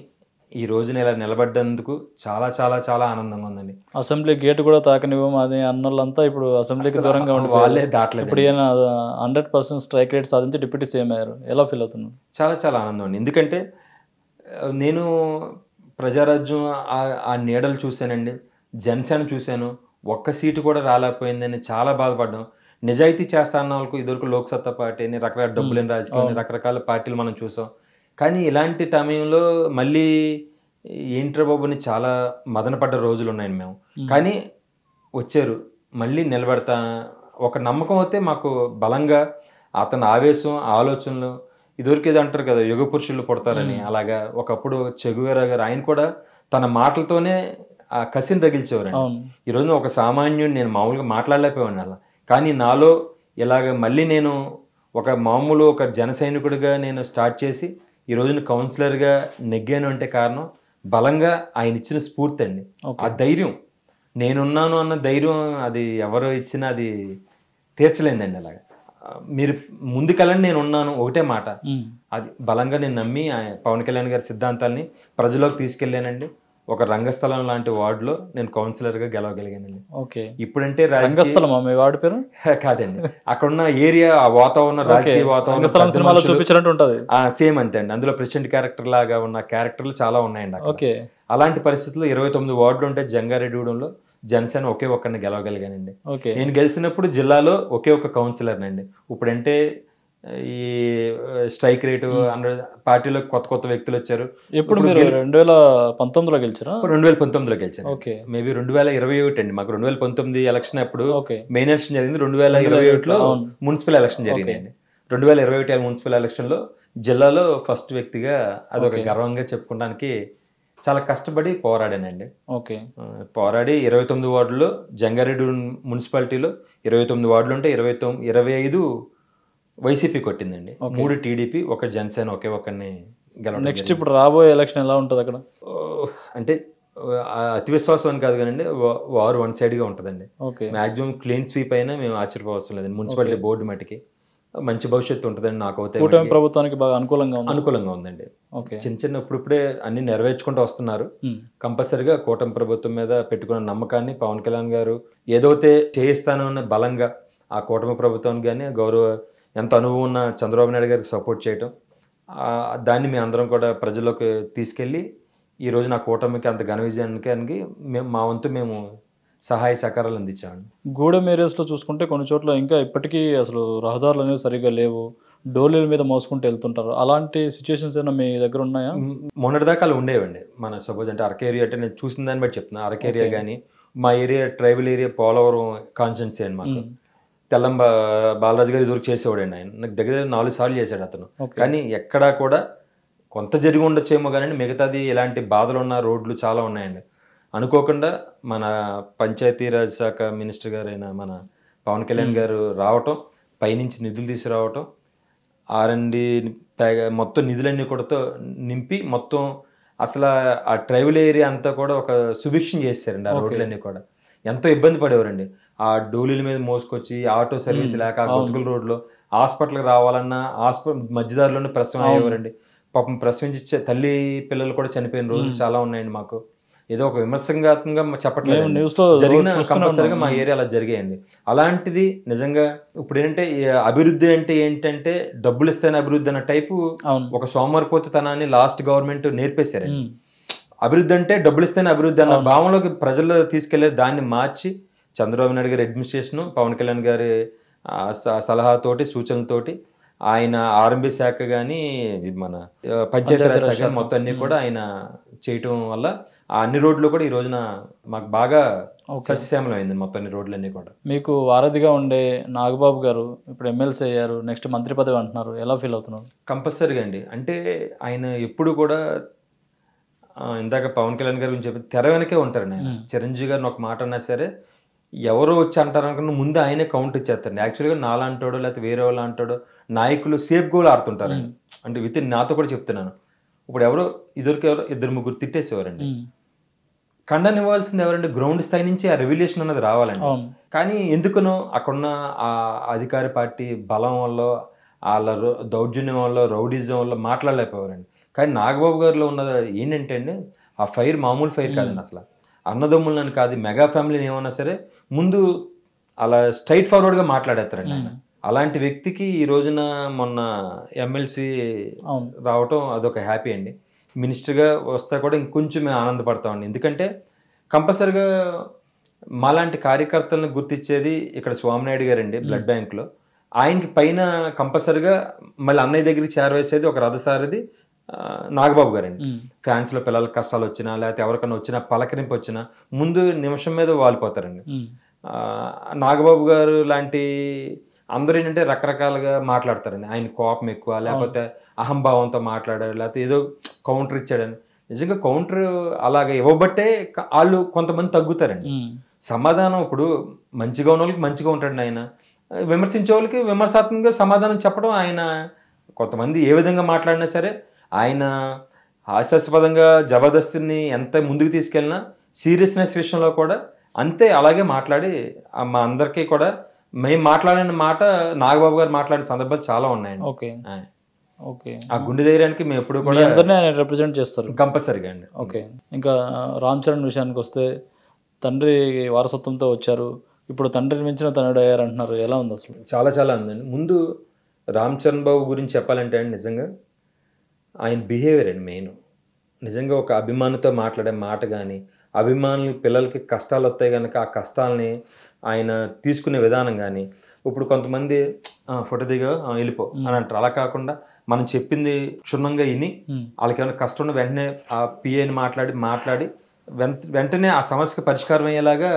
ఈ రోజున ఇలా నిలబడ్డందుకు చాలా చాలా చాలా ఆనందంగా ఉందండి. అసెంబ్లీ గేట్ కూడా తాకనివ్వం అది అన్నోళ్ళంతా ఇప్పుడు అసెంబ్లీకి దూరంగా ఉండి వాళ్ళే దాటలేదు. ఇప్పుడు 100% స్ట్రైక్ రేట్ సాధించి డిప్యూటీ సీఎం అయ్యారు. ఎలా ఫీల్ అవుతున్నారు? చాలా చాలా ఆనందం అండి. ఎందుకంటే నేను ప్రజారాజ్యం ఆ నీడలు చూశానండి, జనసేన చూశాను, ఒక్క సీటు కూడా రాలేకపోయిందని చాలా బాధపడ్డాం. నిజాయితీ చేస్తా అన్న వాళ్ళకు ఇదివరకు లోక్సత్తా పార్టీని రకరకాల డబ్బులేని రాజకీయాన్ని రకరకాల పార్టీలు మనం చూసాం. కానీ ఇలాంటి సమయంలో మళ్ళీ ఏంట్రా బాబుని చాలా మదనపడ్డ రోజులు ఉన్నాయండి మేము. కానీ వచ్చారు, మళ్ళీ నిలబెడతా ఒక నమ్మకం అయితే మాకు బలంగా అతని ఆవేశం ఆలోచనలు ఇదివరకు ఏదో అంటారు కదా యుగ పురుషులు పుడతారని, అలాగా ఒకప్పుడు చెగువేరా గారు ఆయన కూడా తన మాటలతోనే ఆ కసిని తగిల్చేవారండి. ఈరోజు ఒక సామాన్యుడు నేను మామూలుగా మాట్లాడలేకపోయాను అలా, కానీ నాలో ఇలాగ మళ్ళీ నేను ఒక మామూలు ఒక జన సైనికుడిగా నేను స్టార్ట్ చేసి ఈ రోజున కౌన్సిలర్గా నెగ్గాను అంటే కారణం బలంగా ఆయన ఇచ్చిన స్ఫూర్తి అండి. ఆ ధైర్యం, నేనున్నాను అన్న ధైర్యం అది ఎవరు ఇచ్చినా అది తీర్చలేదండి. అలాగా మీరు ముందుకెళ్ళండి, నేను ఉన్నాను ఒకటే మాట, అది బలంగా నేను నమ్మి పవన్ కళ్యాణ్ గారి సిద్ధాంతాలని ప్రజలోకి తీసుకెళ్ళానండి. ఒక రంగస్థలం లాంటి వార్డులో నేను కౌన్సిలర్గా గెలవగలిగానండి. ఓకే, ఇప్పుడంటే రంగస్థలం మీ వార్డు పేరు కాదండి, అక్కడున్న ఏరియా ఆ వాతావరణం రాజకీయ వాతావరణం సినిమాలో చూపించినట్టు ఉంటుంది. సేమ్ అంతే అండి. అందులో ప్రెసిడెంట్ క్యారెక్టర్ లాగా ఉన్న క్యారెక్టర్లు చాలా ఉన్నాయండి. ఓకే, అలాంటి పరిస్థితుల్లో 29 వార్డులు ఉంటే జంగారెడ్డిగూడెంలో జనసేన ఒకే ఒక్కరిని గెలవగలిగానండి. నేను గెలిచినప్పుడు జిల్లాలో ఒకే ఒక కౌన్సిలర్నండి. ఇప్పుడంటే ఈ స్ట్రైక్ రేటు పార్టీలో కొత్త వ్యక్తులు వచ్చారు. ఎప్పుడు మీరు 2019లో గెలిచారా? 2019లో గెలిచాను. మేబీ 2021 అండి. మాకు 2019 ఎలక్షన్ అప్పుడు మెయిన్ ఎలక్షన్ జరిగింది. 2021లో మున్సిపల్ ఎలక్షన్ జరిగిందండి. 2021 మున్సిపల్ ఎలక్షన్ లో జిల్లాలో ఫస్ట్ వ్యక్తిగా అదొక గర్వంగా చెప్పుకోవడానికి చాలా కష్టపడి పోరాడానండి. పోరాడి 29 వార్డుల్లో జంగారెడ్డి మున్సిపాలిటీలో 29 వార్డులు ఉంటే 25 వైసీపీ కొట్టిందండి, 3 టీడీపీ, 1 జనసేన ఒకే ఒక్కరిని గెలవడం. నెక్స్ట్ ఇప్పుడు రాబోయే ఎలక్షన్ ఎలా ఉంటుంది అక్కడ? అంటే అతి విశ్వాసం అని కాదు కానీ వారు వన్ సైడ్గా ఉంటుందండి. మాక్సిమం క్లీన్ స్వీప్ అయినా మేము ఆశ్చర్యపోవసం లేదండి. మున్సిపాలిటీ బోర్డు మటుకి మంచి భవిష్యత్తు ఉంటుందండి. నాకు అయితే కూటమి ప్రభుత్వానికి బాగా అనుకూలంగా ఉందండి. చిన్న ఇప్పుడిప్పుడే అన్ని నెరవేర్చుకుంటూ వస్తున్నారు. కంపల్సరిగా కూటమి ప్రభుత్వం మీద పెట్టుకున్న నమ్మకాన్ని పవన్ కళ్యాణ్ గారు ఏదైతే చేయిస్తానన్న బలంగా ఆ కూటమి ప్రభుత్వానికి కానీ ఎంత అనుభవం ఉన్న చంద్రబాబు నాయుడు గారికి సపోర్ట్ చేయటం, దాన్ని మేము అందరం కూడా ప్రజల్లోకి తీసుకెళ్ళి ఈ రోజు నా కూటమికి అంత ఘన విజయానికి మా వంతు మేము సహాయ సహకారాలు అందించామండి. గూడెం ఏరియాస్లో చూసుకుంటే కొన్ని చోట్ల ఇంకా ఇప్పటికీ అసలు రహదారులు అనేవి సరిగ్గా లేవు, డోలీల మీద మోసుకుంటూ వెళ్తుంటారు. అలాంటి సిచ్యువేషన్స్ ఏమైనా మీ దగ్గర ఉన్నాయా? మొన్నటిదాకా అలా ఉండేవండి. మన సపోజ్ అంటే అరకు ఏరియా అంటే నేను చూసిన దాన్ని బట్టి చెప్తున్నా. అరకు ఏరియా కానీ మా area tribal area Polavaram constituency అండి. మాకు తెల్లం బాలరాజు గారు ఇదివరకు చేసేవాడండి. ఆయన నాకు దగ్గర 4 సార్లు చేశాడు అతను. కానీ ఎక్కడా కూడా కొంత జరిగి ఉండొచ్చేమో కానీ మిగతాది ఇలాంటి బాధలు ఉన్న రోడ్లు చాలా ఉన్నాయండి. అనుకోకుండా మన పంచాయతీరాజ్ శాఖ మినిస్టర్ గారైన మన పవన్ కళ్యాణ్ గారు రావటం, పైనుంచి నిధులు తీసుకురావటం, R&D మొత్తం నిధులన్నీ కూడా నింపి మొత్తం అసలు ఆ ట్రైబల్ ఏరియా అంతా కూడా ఒక సుభిక్షం చేశారండి. ఆ రోడ్లన్నీ కూడా ఎంతో ఇబ్బంది పడేవారండి. ఆ డోలీల మీద మోసుకొచ్చి ఆటో సర్వీస్ లేక గొంతుకుల రోడ్లో హాస్పిటల్కి రావాలన్నా మధ్యదారిలోనే ప్రసవం అయ్యేవారండి. పాపం ప్రసవించి తల్లి పిల్లలు కూడా చనిపోయిన రోజులు చాలా ఉన్నాయండి మాకు. ఏదో ఒక విమర్శనాత్మకంగా చెప్పట్లేదు, న్యూస్ లో జరిగిన కంపల్సరీగా మా ఏరియా అలా జరిగాయండి. అలాంటిది నిజంగా ఇప్పుడు ఏంటంటే అభివృద్ధి అంటే ఏంటంటే డబ్బులు ఇస్తేనే అభివృద్ధి అన్న టైపు ఒక సోమరిపోతుతనాన్ని లాస్ట్ గవర్నమెంట్ నేర్పేశారు. అభివృద్ధి అంటే డబ్బులు ఇస్తేనే అభివృద్ధి అన్న భావంలోకి ప్రజల్లో తీసుకెళ్లే దాన్ని మార్చి చంద్రబాబు నాయుడు గారి అడ్మినిస్ట్రేషన్, పవన్ కళ్యాణ్ గారి సలహాతోటి సూచనలతోటి ఆయన ఆర్ఎంబీ శాఖ కానీ మన పంచాయతీరాజ్ శాఖ మొత్తం అన్ని కూడా ఆయన చేయటం వల్ల ఆ అన్ని రోడ్లు కూడా ఈ రోజున మాకు బాగా సస్యశ్యామలం అయింది. మొత్తం అన్ని రోడ్లన్నీ కూడా. మీకు వారధిగా ఉండే నాగబాబు గారు ఇప్పుడు ఎమ్మెల్సీ అయ్యారు, నెక్స్ట్ మంత్రి పదవి అంటున్నారు, ఎలా ఫీల్ అవుతున్నారు? కంపల్సరీగా అండి. అంటే ఆయన ఎప్పుడు కూడా ఇందాక పవన్ కళ్యాణ్ గారి గురించి చెప్పి తెర వెనకే ఉంటారండి ఆయన. చిరంజీవి గారిని ఒక మాట అన్నా సరే ఎవరో వచ్చి అంటారు అనుకున్న ముందు ఆయనే కౌంట్ ఇచ్చేస్తారండి. యాక్చువల్గా నాలాంటాడో లేకపోతే వేరే వాళ్ళు అంటాడో నాయకులు సేఫ్ గోల్ ఆడుతుంటారండి. అంటే విత్ నాతో కూడా చెప్తున్నాను, ఇప్పుడు ఎవరో ఎవరో 2-3 తిట్టేసేవారండి. ఖండన ఇవ్వాల్సింది ఎవరంటే గ్రౌండ్ స్థాయి నుంచి ఆ రెవల్యూషన్ అన్నది రావాలండి. కానీ ఎందుకనో అక్కడున్న ఆ అధికార పార్టీ బలం వల్ల, వాళ్ళ దౌర్జన్యం వల్ల, రౌడిజం వల్ల మాట్లాడలేకపోయారండి. కానీ నాగబాబు గారిలో ఉన్నది ఏంటంటే అండి, ఆ ఫైర్ మామూలు ఫైర్ కాదండి. అసలు అన్నదమ్ములని కాదు, మెగా ఫ్యామిలీని ఏమన్నా సరే ముందు అలా స్ట్రైట్ ఫార్వర్డ్గా మాట్లాడేస్తారండి ఆయన. అలాంటి వ్యక్తికి ఈ రోజున మొన్న ఎమ్మెల్సీ రావటం అదొక హ్యాపీ అండి. మినిస్టర్గా వస్తే కూడా ఇంకొంచెం మేము ఆనందపడతామండి. ఎందుకంటే కంపల్సరిగా మాలాంటి కార్యకర్తలను గుర్తించేది ఇక్కడ స్వామినాయుడు గారండి, బ్లడ్ బ్యాంక్లో. ఆయనకి పైన కంపల్సరిగా మళ్ళీ అన్నయ్య దగ్గరికి చేరవేసేది ఒక రథసారథి నాగబాబు గారండి. ఫ్యాన్స్లో పిల్లలకి కష్టాలు వచ్చినా లేకపోతే ఎవరికైనా వచ్చినా పలకరింపు వచ్చినా ముందు నిమిషం మీద వాలిపోతారండి. నాగబాబు గారు లాంటి అందరూ ఏంటంటే రకరకాలుగా మాట్లాడతారండి. ఆయన కోపం ఎక్కువ, లేకపోతే అహంభావంతో మాట్లాడారు, లేకపోతే ఏదో కౌంటర్ ఇచ్చాడని. నిజంగా కౌంటర్ అలాగ ఇవ్వబట్టే వాళ్ళు కొంతమంది తగ్గుతారండి. సమాధానం ఇప్పుడు మంచిగా ఉన్న వాళ్ళకి మంచిగా ఉంటాడండి ఆయన, విమర్శించే వాళ్ళకి విమర్శాత్మకంగా సమాధానం చెప్పడం ఆయన. కొంతమంది ఏ విధంగా మాట్లాడినా సరే ఆయన హాస్యాస్పదంగా జబర్దస్త్ని ఎంత ముందుకు తీసుకెళ్ళినా సీరియస్నెస్ విషయంలో కూడా అంతే అలాగే మాట్లాడి మా అందరికీ కూడా మేము మాట్లాడిన మాట నాగబాబు గారు మాట్లాడిన సందర్భాలు చాలా ఉన్నాయండి. ఓకే, ఆ గుండె ధైర్యానికి మేము ఎప్పుడు కూడా రిప్రజెంట్ చేస్తారు కంపల్సరీగా అండి. ఓకే, ఇంకా రామ్ చరణ్ విషయానికి వస్తే తండ్రి వారసత్వంతో వచ్చారు, ఇప్పుడు తండ్రిని మించిన తనుడు అయ్యారు అంటున్నారు, ఎలా ఉంది అసలు? చాలా ఉందండి. ముందు రామ్ చరణ్ బాబు గురించి చెప్పాలంటే అండి, నిజంగా ఆయన బిహేవియర్ అండి మెయిన్. నిజంగా ఒక అభిమానితో మాట్లాడే మాట కానీ, అభిమానులు పిల్లలకి కష్టాలు వస్తాయి కనుక ఆ కష్టాలని ఆయన తీసుకునే విధానం కానీ, ఇప్పుడు కొంతమంది ఫోటో దిగా వెళ్ళిపో అని అంటారు. అలా కాకుండా మనం చెప్పింది క్షుణ్ణంగా విని వాళ్ళకి ఏమైనా కష్టం ఉన్న వెంటనే ఆ పిఏని మాట్లాడి వెంటనే ఆ సమస్యకి పరిష్కారం అయ్యేలాగా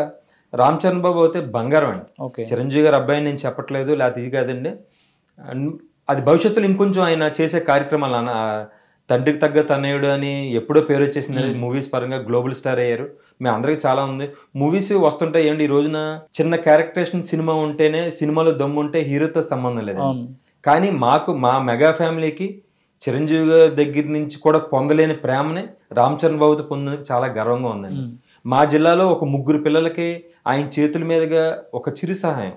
రామ్ చరణ్ బాబు అయితే బంగారం అండి. చిరంజీవి గారు అబ్బాయిని నేను చెప్పట్లేదు, లేకపోతే ఇది కాదండి. అది భవిష్యత్తులో ఇంకొంచెం ఆయన చేసే కార్యక్రమాలు, తండ్రికి తగ్గ తనయుడు అని ఎప్పుడో పేరు వచ్చేసింది. మూవీస్ పరంగా గ్లోబల్ స్టార్ అయ్యారు. మేము అందరికీ చాలా ఉంది. మూవీస్ వస్తుంటాయి ఏంటి, ఈ రోజున చిన్న క్యారెక్టరేషన్ సినిమా ఉంటేనే సినిమాలో దమ్ము ఉంటే హీరోతో సంబంధం లేదు. కానీ మా మెగా ఫ్యామిలీకి చిరంజీవి గారి దగ్గర నుంచి కూడా పొందలేని ప్రేమని రామ్ చరణ్ బాబుతో పొందినందుకు చాలా గర్వంగా ఉందండి. మా జిల్లాలో ఒక 3 పిల్లలకి ఆయన చేతుల మీదుగా ఒక చిరు సహాయం,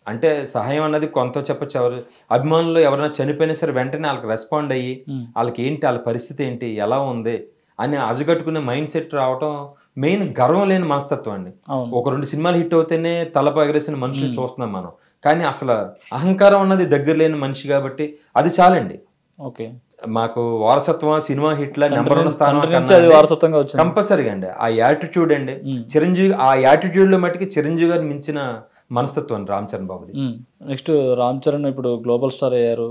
అంటే సహాయం అన్నది కొంత చెప్పచ్చు. అభిమానులు ఎవరైనా చనిపోయినా సరే వెంటనే వాళ్ళకి రెస్పాండ్ అయ్యి వాళ్ళకి ఏంటి, వాళ్ళ పరిస్థితి ఏంటి, ఎలా ఉంది అని అజగట్టుకునే మైండ్ సెట్ రావటం మెయిన్ గర్వం లేని మనస్తత్వం అండి. ఒక 2 సినిమాలు హిట్ అవుతేనే తలప ఎగరేసిన మనుషులు చూస్తున్నాం మనం. కానీ అసలు అహంకారం అన్నది దగ్గర లేని మనిషి కాబట్టి అది చాలండి. మాకు వారసత్వం సినిమా హిట్ల నెంబర్ 1 స్థానం కంపల్సరీగా అండి. ఆ యాటిట్యూడ్ అండి చిరంజీవి, ఆ యాటిట్యూడ్ లో మట్టుకి చిరంజీవి గారు మించిన మనస్తత్వం రామ్ చరణ్ బాబుది. నెక్స్ట్ రామ్ చరణ్ ఇప్పుడు గ్లోబల్ స్టార్ అయ్యారు,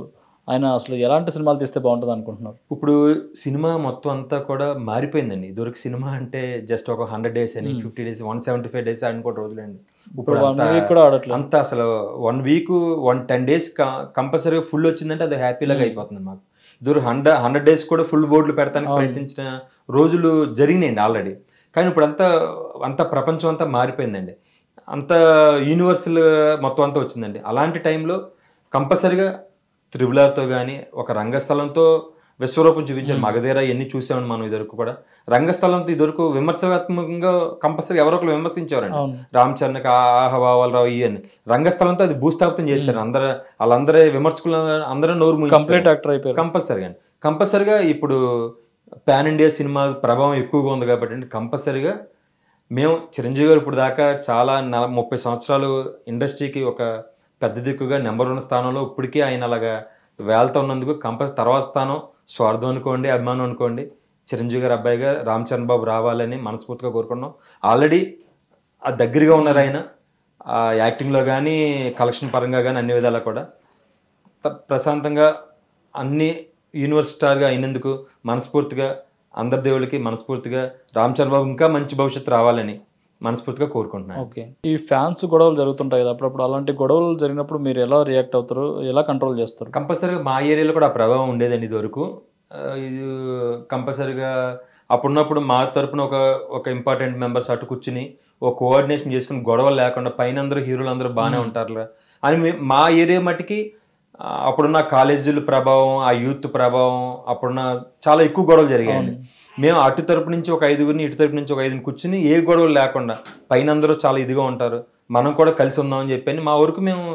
ఆయన అసలు ఎలాంటి సినిమాలు తీస్తే బాగుంటుంది అనుకుంటున్నారు? ఇప్పుడు సినిమా మొత్తం అంతా కూడా మారిపోయిందండి. ఇదివరకు సినిమా అంటే జస్ట్ ఒక 100 days అని, 50 days, 175 days అనుకో రోజులండి. ఇప్పుడు అంతా అసలు 1 week 10 days కంపల్సరీగా ఫుల్ వచ్చిందంటే అది హ్యాపీలాగా అయిపోతుంది మాకు. ఇదివరకు 100 days కూడా ఫుల్ బోర్డులు పెడతానికి ప్రయత్నించిన రోజులు జరిగినాయండి ఆల్రెడీ. కానీ ఇప్పుడు అంతా ప్రపంచం అంతా మారిపోయిందండి. అంత యూనివర్సల్ మొత్తం అంతా వచ్చిందండి. అలాంటి టైంలో కంపల్సరీగా త్రిబులార్తో కానీ ఒక రంగస్థలంతో విశ్వరూపం చూపించారు. మగధీర ఎన్ని చూసామని మనం ఇదివరకు కూడా. రంగస్థలంతో ఇదివరకు విమర్శనాత్మకంగా కంపల్సరీ ఎవరో ఒకరు విమర్శించేవారండి. రామ్ చరణ్కి ఆహవాలరావు ఇవన్నీ. రంగస్థలంతో అది భూస్థాపితం చేశారు. వాళ్ళందరూ విమర్శకులు అందరూ నోరు కంప్లీట్ యాక్టర్ అయిపోయారు కంపల్సరీగా. ఇప్పుడు పాన్ ఇండియా సినిమా ప్రభావం ఎక్కువగా ఉంది కాబట్టి అండి కంపల్సరీగా మేము చిరంజీవి గారు ఇప్పుడు దాకా చాలా 30 సంవత్సరాలు ఇండస్ట్రీకి ఒక పెద్ద దిక్కుగా నెంబర్ 1 స్థానంలో ఇప్పటికీ ఆయన అలాగా వేళ్తా ఉన్నందుకు తర్వాత స్థానం స్వార్థం అనుకోండి, అభిమానం అనుకోండి, చిరంజీవి గారు అబ్బాయిగా రామ్ చరణ్ బాబు రావాలని మనస్ఫూర్తిగా కోరుకున్నాం. ఆల్రెడీ ఆ దగ్గరగా ఉన్నారు ఆయన, యాక్టింగ్లో కానీ కలెక్షన్ పరంగా కానీ అన్ని విధాలా కూడా ప్రశాంతంగా అన్ని యూనివర్స్ స్టార్గా అయినందుకు మనస్ఫూర్తిగా అందరి దేవుళ్ళకి మనస్ఫూర్తిగా రామ్ చరణ్ బాబు ఇంకా మంచి భవిష్యత్తు రావాలని మనస్ఫూర్తిగా కోరుకుంటున్నాను. ఓకే. ఈ ఫ్యాన్స్ గొడవలు జరుగుతుంటాయి కదా అప్పుడప్పుడు, అలాంటి గొడవలు జరిగినప్పుడు మీరు ఎలా రియాక్ట్ అవుతారు, ఎలా కంట్రోల్ చేస్తారు? కంపల్సరీగా మా ఏరియాలో కూడా ఆ ప్రభావం ఉండేదండి ఇదివరకు. ఇది కంపల్సరీగా అప్పుడున్నప్పుడు మా తరపున ఒక ఇంపార్టెంట్ మెంబర్స్ అటు కూర్చుని ఒక కోఆర్డినేషన్ చేసుకుని గొడవలు లేకుండా పైన అందరూ హీరోలు అందరూ బాగానే ఉంటారు అని మా ఏరియా మట్టికి అప్పుడున్న కాలేజీల ప్రభావం, ఆ యూత్ ప్రభావం, అప్పుడున్న చాలా ఎక్కువ గొడవలు జరిగాయండి. మేము అటు తరపు నుంచి ఒక 5గురిని, ఇటు తరపు నుంచి ఒక 5ని కూర్చుని ఏ గొడవలు లేకుండా పైన అందరూ చాలా ఇదిగా ఉంటారు, మనం కూడా కలిసి ఉందామని చెప్పని మా వరకు మేము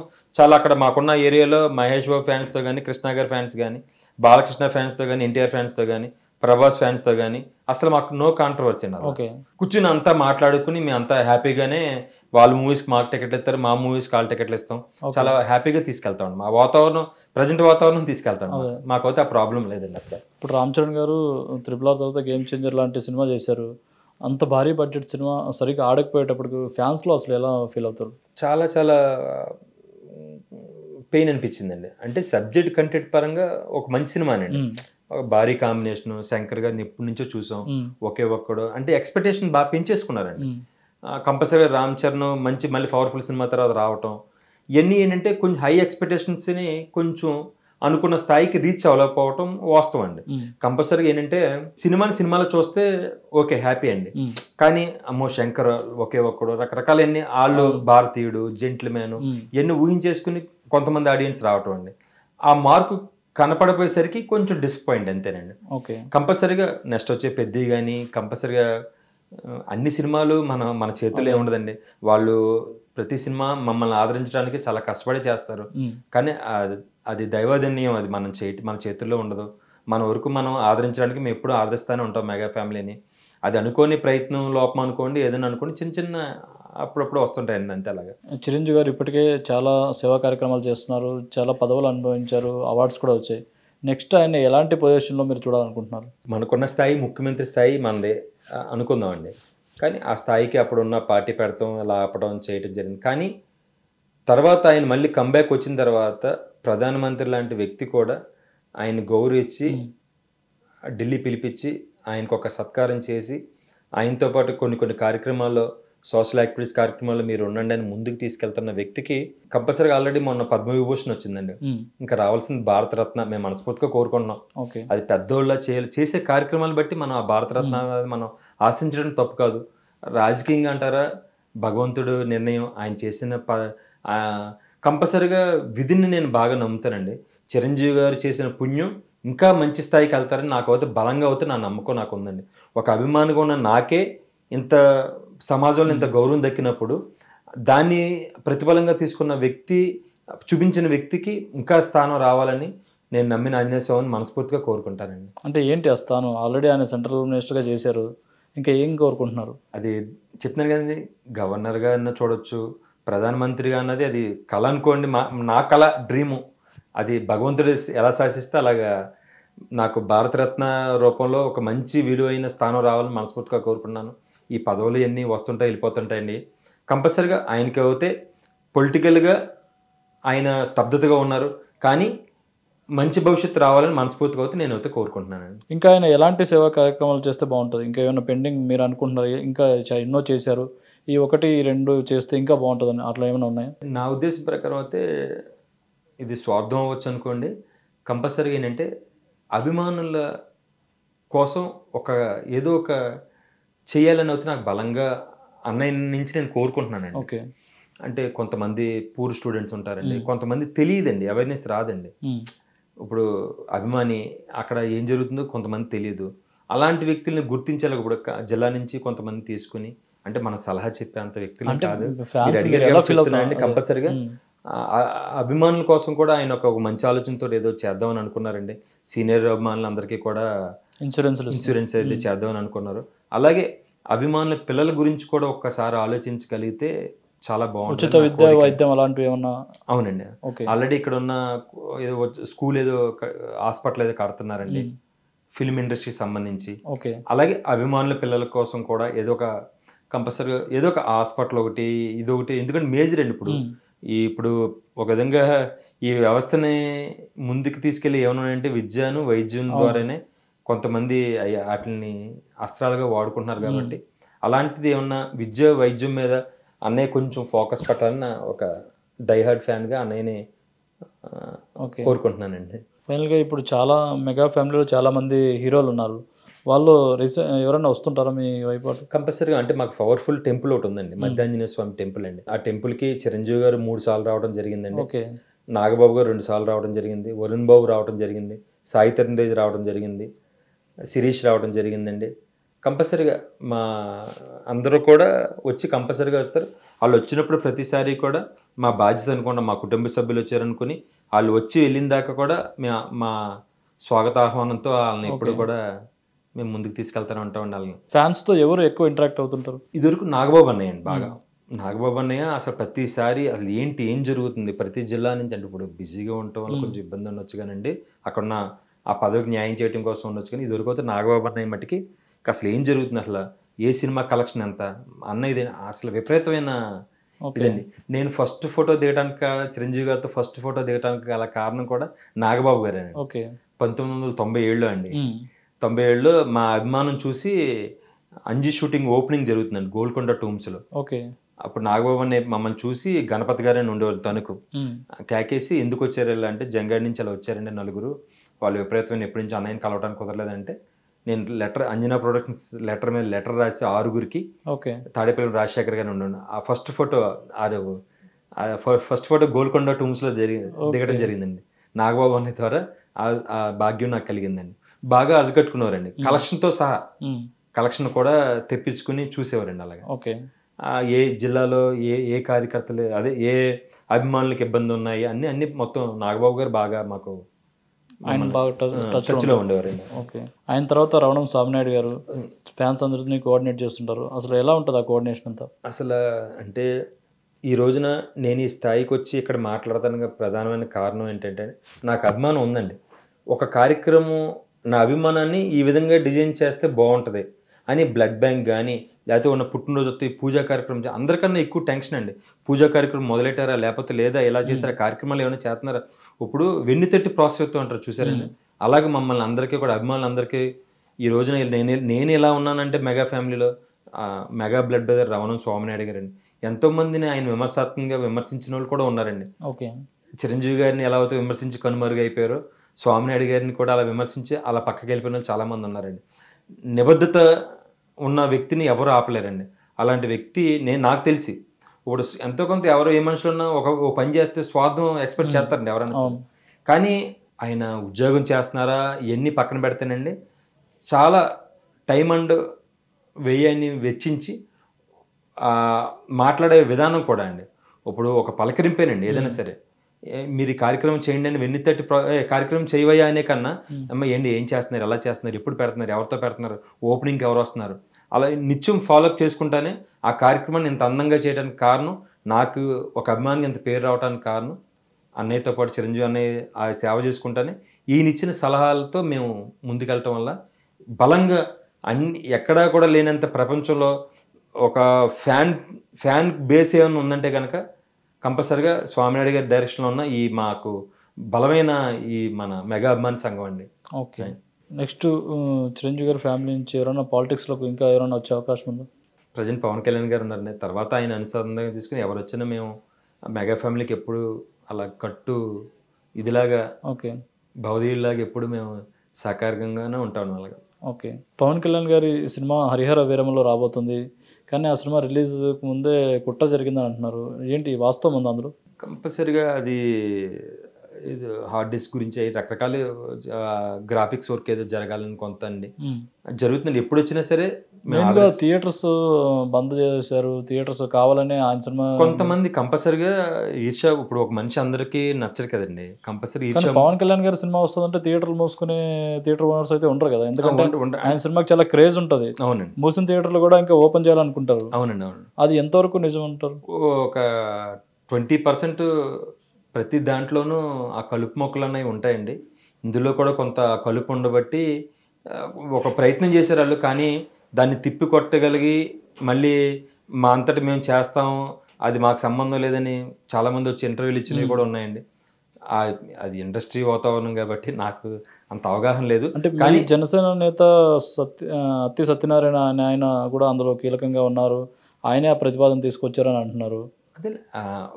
చాలా అక్కడ మాకున్న ఏరియాలో మహేష్ బాబు ఫ్యాన్స్తో కానీ, కృష్ణ గారి ఫ్యాన్స్ కానీ, బాలకృష్ణ ఫ్యాన్స్తో కానీ, ఎన్టీఆర్ ఫ్యాన్స్తో కానీ, ప్రభాస్ ఫ్యాన్స్తో కానీ అసలు మాకు నో కాంట్రవర్సీ అన్నారు. ఓకే. కూర్చుని అంతా మాట్లాడుకుని మేము అంతా హ్యాపీగానే వాళ్ళ మూవీస్కి మాకు టికెట్లు ఇస్తారు, మా మూవీస్కి వాళ్ళ టికెట్లు ఇస్తాం, చాలా హ్యాపీగా తీసుకెళ్తాం. మా వాతావరణం ప్రజెంట్ వాతావరణం తీసుకెళ్తాం. మాకైతే ఆ ప్రాబ్లం లేదండి అసలు. ఇప్పుడు రామ్ చరణ్ గారు RRR తర్వాత గేమ్ చేంజర్ లాంటి సినిమా చేశారు. అంత భారీ బడ్జెట్ సినిమా సరిగ్గా ఆడకపోయేటప్పుడు ఫ్యాన్స్లో అసలు ఎలా ఫీల్ అవుతారు? చాలా చాలా పెయిన్ అనిపించిందండి. అంటే సబ్జెక్ట్ కంటెంట్ పరంగా ఒక మంచి సినిమానండి, ఒక భారీ కాంబినేషన్, శంకర్ గారిని ఎప్పటి నుంచో చూసాం, ఒకే ఒక్కడు అంటే ఎక్స్పెక్టేషన్ బాగా పెంచేసుకున్నారండి. కంపల్సరీగా రామ్ చరణ్ మంచి మళ్ళీ పవర్ఫుల్ సినిమా తర్వాత రావటం ఇవన్నీ ఏంటంటే కొంచెం హై ఎక్స్పెక్టేషన్స్ని కొంచెం అనుకున్న స్థాయికి రీచ్ అవ్వలేకపోవటం వాస్తవం అండి. కంపల్సరీగా ఏంటంటే సినిమాలో చూస్తే ఓకే హ్యాపీ అండి, కానీ అమ్మో శంకర్ ఒకే ఒక్కడు రకరకాల ఎన్ని వాళ్ళు భారతీయుడు, జెంట్ల్మ్యాన్ ఇవన్నీ ఊహించేసుకుని కొంతమంది ఆడియన్స్ రావటం అండి. ఆ మార్కు కనపడపోయేసరికి కొంచెం డిసప్పాయింట్ అంతేనండి. ఓకే. కంపల్సరీగా నెక్స్ట్ వచ్చే పెద్ద కానీ కంపల్సరీగా అన్ని సినిమాలు మన చేతుల్లో ఉండదండి. వాళ్ళు ప్రతి సినిమా మమ్మల్ని ఆదరించడానికి చాలా కష్టపడి చేస్తారు, కానీ అది దైవాధన్యం, అది మన చేతుల్లో ఉండదు. మన వరకు మనం ఆదరించడానికి మేము ఎప్పుడూ ఆదరిస్తూనే ఉంటాం మెగా ఫ్యామిలీని. అది అనుకోని ప్రయత్నం లోపం అనుకోండి, ఏదైనా అనుకోండి, చిన్న చిన్న అప్పుడప్పుడు వస్తుంటాయండి అంతే. అలాగా చిరంజీవి గారు ఇప్పటికే చాలా సేవా కార్యక్రమాలు చేస్తున్నారు, చాలా పదవులు అనుభవించారు, అవార్డ్స్ కూడా వచ్చాయి. నెక్స్ట్ ఆయన ఎలాంటి పొజిషన్లో మీరు చూడాలనుకుంటున్నారు? మనకున్న స్థాయి ముఖ్యమంత్రి స్థాయి మనదే అనుకుందామండి, కానీ ఆ స్థాయికి అప్పుడున్న పార్టీ పెడతాం ఇలా ఆపడం చేయటం జరిగింది. కానీ తర్వాత ఆయన మళ్ళీ కంబ్యాక్ వచ్చిన తర్వాత ప్రధానమంత్రి లాంటి వ్యక్తి కూడా ఆయన గౌరవించి ఢిల్లీ పిలిపించి ఆయనకు ఒక సత్కారం చేసి ఆయనతో పాటు కొన్ని కార్యక్రమాల్లో, సోషల్ యాక్టివిటీస్ కార్యక్రమాల్లో మీరు ఉండండి అని ముందుకు తీసుకెళ్తున్న వ్యక్తికి కంపల్సరీగా ఆల్రెడీ మొన్న పద్మవిభూషణ్ వచ్చిందండి, ఇంకా రావాల్సింది భారతరత్న మేము మనస్ఫూర్తిగా కోరుకుంటున్నాం. అది పెద్దోళ్ళ చేసే కార్యక్రమాలు బట్టి మనం ఆ భారతరత్న మనం ఆశించడం తప్పు కాదు. రాజకీయంగా అంటారా భగవంతుడు నిర్ణయం, ఆయన చేసిన కంపల్సరీగా విధిని నేను బాగా నమ్ముతానండి. చిరంజీవి గారు చేసిన పుణ్యం ఇంకా మంచి స్థాయికి వెళ్తారని నాకు అయితే బలంగా అవుతే నా నమ్మకం నాకు ఉందండి. ఒక అభిమానిగా ఉన్న నాకే ఇంత సమాజంలో ఇంత గౌరవం దక్కినప్పుడు దాన్ని ప్రతిఫలంగా తీసుకున్న వ్యక్తి, చూపించిన వ్యక్తికి ఇంకా స్థానం రావాలని నేను నమ్మిన ఆంజనేయ స్వామిని మనస్ఫూర్తిగా కోరుకుంటానండి. అంటే ఏంటి ఆ స్థానం? ఆల్రెడీ ఆయన సెంట్రల్ మినిస్టర్గా చేశారు, ఇంకా ఏం కోరుకుంటున్నారు? అది చెప్తున్నాను కదండి, గవర్నర్గా అన్న చూడొచ్చు, ప్రధానమంత్రిగా అన్నది అది కళ అనుకోండి, నా కళ డ్రీము. అది భగవంతుడు ఎలా శాసిస్తే అలాగా నాకు భారతరత్న రూపంలో ఒక మంచి విలువైన స్థానం రావాలని మనస్ఫూర్తిగా కోరుకున్నాను. ఈ పదవులు ఎన్ని వస్తుంటాయి వెళ్ళిపోతుంటాయండి. కంపల్సరీగా ఆయనకి అయితే పొలిటికల్గా ఆయన స్తబ్దతగా ఉన్నారు, కానీ మంచి భవిష్యత్తు రావాలని మనస్ఫూర్తిగా అయితే నేనైతే కోరుకుంటున్నానండి. ఇంకా ఆయన ఎలాంటి సేవా కార్యక్రమాలు చేస్తే బాగుంటుంది? ఇంకా ఏమైనా పెండింగ్ మీరు అనుకుంటున్నారు? ఇంకా ఎన్నో చేశారు, ఈ 1, 2 చేస్తే ఇంకా బాగుంటుందని అట్లా ఏమైనా ఉన్నాయా? నా ఉద్దేశం ప్రకారం అయితే ఇది స్వార్థం అవ్వచ్చు అనుకోండి, కంపల్సరీగా ఏంటంటే అభిమానుల కోసం ఏదో ఒక చేయాలని అయితే నాకు బలంగా అన్నయ్య నుంచి నేను కోరుకుంటున్నానండి. ఓకే. అంటే కొంతమంది పూర్ స్టూడెంట్స్ ఉంటారండి, కొంతమంది తెలియదండి, అవేర్నెస్ రాదండి. ఇప్పుడు అభిమాని అక్కడ ఏం జరుగుతుందో కొంతమంది తెలియదు. అలాంటి వ్యక్తుల్ని గుర్తించాలి. ఇప్పుడు జిల్లా నుంచి కొంతమంది తీసుకుని, అంటే మన సలహా చెప్పే అంత వ్యక్తులు కాదు, కంపల్సరీగా అభిమానుల కోసం కూడా ఆయన ఒక మంచి ఆలోచనతో ఏదో చేద్దామని అనుకున్నారండి. సీనియర్ అభిమానులందరికీ కూడా ఇన్సూరెన్స్ అయితే చేద్దామని అనుకున్నారు. అలాగే అభిమానుల పిల్లల గురించి కూడా ఒక్కసారి ఆలోచించగలిగితే చాలా ఉచిత బాగుంటుంది. విద్య వైద్యం అలాంటివి ఏమన్నా? అవునండి. ఓకే. ఆల్రెడీ ఇక్కడ ఉన్న ఏదో స్కూల్ ఏదో హాస్పిటల్ ఏదో కడుతున్నారండి ఫిల్మ్ ఇండస్ట్రీకి సంబంధించి. ఓకే. అలాగే అభిమానుల పిల్లల కోసం కూడా ఏదో ఒక కంపల్సరీగా ఏదో ఒక హాస్పిటల్ ఒకటి ఇదొకటి, ఎందుకంటే మేజర్ అండి ఇప్పుడు ఒక విధంగా ఈ వ్యవస్థని ముందుకు తీసుకెళ్ళి ఏమన్నానంటే విద్యను వైద్యం ద్వారానే కొంతమంది వాటిని అస్త్రాలుగా వాడుకుంటున్నారు కాబట్టి అలాంటిది ఏమన్నా విద్య వైద్యం మీద అన్నయ్య కొంచెం ఫోకస్ పెట్టాలని ఒక డైహార్డ్ ఫ్యాన్గా అన్నయ్యని కోరుకుంటున్నానండి. ఫైనల్గా ఇప్పుడు చాలా మెగా ఫ్యామిలీలో చాలామంది హీరోలు ఉన్నారు. వాళ్ళు ఎవరైనా వస్తుంటారా మీ వైపు? కంపల్సరీగా అంటే మాకు పవర్ఫుల్ టెంపుల్ ఒకటి ఉందండి, మధ్యాంజనేయ స్వామి టెంపుల్ అండి. ఆ టెంపుల్కి చిరంజీవి గారు 3 సార్లు రావడం జరిగిందండి. ఓకే. నాగబాబు గారు 2 సార్లు రావడం జరిగింది. వరుణ్ బాబు రావడం జరిగింది. సాయి తరుణ్ తేజ్ రావడం జరిగింది. శిరీష్ రావడం జరిగిందండి. కంపల్సరీగా మా అందరూ కూడా వచ్చి కంపల్సరీగా వస్తారు. వాళ్ళు వచ్చినప్పుడు ప్రతిసారి కూడా మా బాధ్యత అనుకోండి, మా కుటుంబ సభ్యులు వచ్చారనుకుని వాళ్ళు వచ్చి వెళ్ళిన దాకా కూడా మా స్వాగత ఆహ్వానంతో వాళ్ళని ఎప్పుడు కూడా మేము ముందుకు తీసుకెళ్తానే ఉంటామండి. వాళ్ళని ఫ్యాన్స్తో ఎవరు ఎక్కువ ఇంటరాక్ట్ అవుతుంటారు? ఇదివరకు నాగబాబు అన్నయ్య అండి బాగా. నాగబాబు అన్నయ్య అసలు ప్రతిసారి అసలు ఏం జరుగుతుంది ప్రతి జిల్లా నుంచి, అంటే ఇప్పుడు బిజీగా ఉండటం వల్ల కొంచెం ఇబ్బంది ఉండొచ్చు కానండి, అక్కడున్న ఆ పదవికి న్యాయం చేయడం కోసం ఉండొచ్చు, కానీ ఇదివరకు అయితే నాగబాబు అన్నయ్య మట్టికి అసలు ఏం జరుగుతుంది, అసలు ఏ సినిమా కలెక్షన్ ఎంత అన్న ఇది అసలు విపరీతమైన ఇదండి. నేను ఫస్ట్ ఫోటో దిగడానికి చిరంజీవి గారితో ఫస్ట్ ఫోటో దిగడానికి గల కారణం కూడా నాగబాబు గారేనండి. 1997 అండి. 97లో మా అభిమానం చూసి అంజీ షూటింగ్ ఓపెనింగ్ జరుగుతుందండి గోల్కొండ టూమ్స్లో. ఓకే. అప్పుడు నాగబాబు అనే మమ్మల్ని చూసి గణపతి గారని ఉండేవాళ్ళు తణుకు కేకేసి ఎందుకు వచ్చారు ఇలా అంటే, జంగాడి నుంచి అలా వచ్చారండి నలుగురు, వాళ్ళు విపరీతమైన ఎప్పటి నుంచి అన్నయ్యని కలవడానికి కుదరలేదంటే నేను అంజనా ప్రొడక్షన్స్ మీద లెటర్ రాసి 6గురికి తాడేపల్లి రాజశేఖర్ గారిని ఉండండి. ఆ ఫస్ట్ ఫోటో గోల్కొండ టూమ్స్లో దిగడం జరిగిందండి. నాగబాబు అనే ద్వారా ఆ భాగ్యం నాకు కలిగిందండి. బాగా అజగట్టుకునేవారండి, కలెక్షన్తో సహా కలెక్షన్ కూడా తెప్పించుకుని చూసేవారండి. అలాగే ఏ జిల్లాలో ఏ కార్యకర్తలు అదే ఏ అభిమానులకు ఇబ్బంది ఉన్నాయి అన్ని మొత్తం నాగబాబు గారు బాగా మాకు టచ్లో ఉండేవారండి. ఓకే. ఆయన తర్వాత రవణం స్వామినాయుడు గారు ఫ్యాన్స్ అందరినీ కోఆర్డినేట్ చేస్తుంటారు. అసలు ఎలా ఉంటుంది ఆ కోఆర్డినేషన్ అంతా? అసలు అంటే ఈ రోజున నేను ఈ స్థాయికి వచ్చి ఇక్కడ మాట్లాడటానికి ప్రధానమైన కారణం ఏంటంటే నాకు అభిమానం ఉందండి. ఒక కార్యక్రమం నా అభిమానాన్ని ఈ విధంగా డిజైన్ చేస్తే బాగుంటుంది అని బ్లడ్ బ్యాంక్ కానీ లేకపోతే ఉన్న పుట్టినరోజు వస్తే పూజా కార్యక్రమం అందరికన్నా ఎక్కువ టెన్షన్ అండి. పూజా కార్యక్రమం మొదలెట్టారా లేకపోతే లేదా ఎలా చేశారా, కార్యక్రమాలు ఏమైనా చేస్తున్నారా, ఇప్పుడు వెన్నుతట్టి ప్రాసెస్ అంటారు చూసారండి, అలాగే మమ్మల్ని అందరికీ కూడా అభిమానులందరికీ ఈ రోజున నేను ఎలా ఉన్నానంటే మెగా ఫ్యామిలీలో మెగా బ్లడ్ బ్రదర్ రవణం స్వామినాయుడు గారండి. ఎంతోమందిని ఆయన విమర్శాత్మకంగా విమర్శించిన వాళ్ళు కూడా ఉన్నారండి. చిరంజీవి గారిని ఎలా అయితే విమర్శించి కనుమరుగైపోయారో స్వామినాయుడు గారిని కూడా అలా విమర్శించి అలా పక్కకి వెళ్ళిపోయిన వాళ్ళు చాలామంది ఉన్నారండి. నిబద్ధత ఉన్న వ్యక్తిని ఎవరు ఆపలేరండి. అలాంటి వ్యక్తి నాకు తెలిసి ఇప్పుడు ఎంతో కొంత ఎవరో ఏ మనుషులు ఉన్నా ఒక పని చేస్తే స్వార్థం ఎక్స్పెక్ట్ చేస్తారండి ఎవరైనా. కానీ ఆయన ఉద్యోగం చేస్తున్నారా ఇవన్నీ పక్కన పెడితేనండి చాలా టైం అండ్ వ్యయాన్ని వెచ్చించి మాట్లాడే విధానం కూడా అండి. ఇప్పుడు ఒక పలకరింపేనండి ఏదైనా సరే, మీరు ఈ కార్యక్రమం చేయండి అని వెన్నుతట్టి కార్యక్రమం చేయవయ్యా అనే కన్నా అమ్మ ఏం చేస్తున్నారు, ఎలా చేస్తున్నారు, ఎప్పుడు పెడుతున్నారు, ఎవరితో పెడుతున్నారు, ఓపెనింగ్కి ఎవరు వస్తున్నారు, అలా నిత్యం ఫాలోఅప్ చేసుకుంటానే ఆ కార్యక్రమాన్ని ఇంత అందంగా చేయడానికి కారణం, నాకు ఒక అభిమానికి ఇంత పేరు రావడానికి కారణం అన్నయ్యతో పాటు చిరంజీవి అన్నయ్య ఆ సేవ చేసుకుంటానే ఈయన ఇచ్చిన సలహాలతో మేము ముందుకెళ్ళటం వల్ల బలంగా ఎక్కడా కూడా లేనంత ప్రపంచంలో ఒక ఫ్యాన్ బేస్ ఏమైనా ఉందంటే కనుక కంపల్సరిగా స్వామినాయుడు గారి డైరెక్షన్లో ఉన్న ఈ మాకు బలమైన ఈ మన మెగా అభిమాని సంఘం అండి. ఓకే. నెక్స్ట్ చిరంజీవి గారి ఫ్యామిలీ నుంచి ఎవరైనా పాలిటిక్స్లోకి ఇంకా ఎవరైనా వచ్చే అవకాశం ఉందా? ప్రజెంట్ పవన్ కళ్యాణ్ గారు ఉన్నారండి. తర్వాత ఆయన అనుసంధానంగా తీసుకుని ఎవరు వచ్చినా మేము మెగా ఫ్యామిలీకి ఎప్పుడు అలా కట్టు ఇదిలాగా భవదీయులాగా ఎప్పుడు మేము సహకారంగానే ఉంటాం అలాగా. ఓకే. పవన్ కళ్యాణ్ గారి సినిమా హరిహర వీరమలో రాబోతుంది, కానీ ఆ సినిమా రిలీజ్ ముందే కుట్ర జరిగిందని అంటున్నారు. ఏంటి వాస్తవం ఉందా అందులో? కంపల్సరిగా అది ఇది హార్డ్ డిస్క్ గురించి రకరకాల గ్రాఫిక్స్ వర్క్ ఏదో జరగాలని కొంత అండి జరుగుతుంది. ఎప్పుడు వచ్చినా సరే మెయిన్గా థియేటర్స్ బంద్ చేశారు, థియేటర్స్ కావాలని ఆయన సినిమా కొంతమంది కంపల్సరిగా ఈర్ష్య. ఇప్పుడు ఒక మనిషి అందరికీ నచ్చరు కదండి, కంపల్సరీ ఈర్ష్య. పవన్ కళ్యాణ్ గారి సినిమా వస్తుందంటే థియేటర్లు మూసుకునే థియేటర్ ఓనర్స్ అయితే ఉండరు కదా, ఎందుకంటే ఆయన సినిమాకి చాలా క్రేజ్ ఉంటుంది. అవునండి, మూసిన థియేటర్లు కూడా ఇంకా ఓపెన్ చేయాలనుకుంటారు. అవునండి, అవును. అది ఎంతవరకు నిజం అంటారు? ఒక 20% ప్రతి దాంట్లోనూ ఆ కలుపు మొక్కలు అనేవి ఉంటాయండి. ఇందులో కూడా కొంత కలుపు ఉండబట్టి ఒక ప్రయత్నం చేశారు వాళ్ళు, కానీ దాన్ని తిప్పి కొట్టగలిగి మళ్ళీ మా అంతటి మేము చేస్తాము, అది మాకు సంబంధం లేదని చాలామంది వచ్చి ఇంటర్వ్యూలు ఇచ్చినవి కూడా ఉన్నాయండి. అది ఇండస్ట్రీ వాతావరణం కాబట్టి నాకు అంత అవగాహన లేదు. అంటే కానీ జనసేన నేత అత్తి సత్యనారాయణ ఆయన కూడా అందులో కీలకంగా ఉన్నారు, ఆయనే ఆ ప్రతిపాదన తీసుకొచ్చారని అంటున్నారు. అదే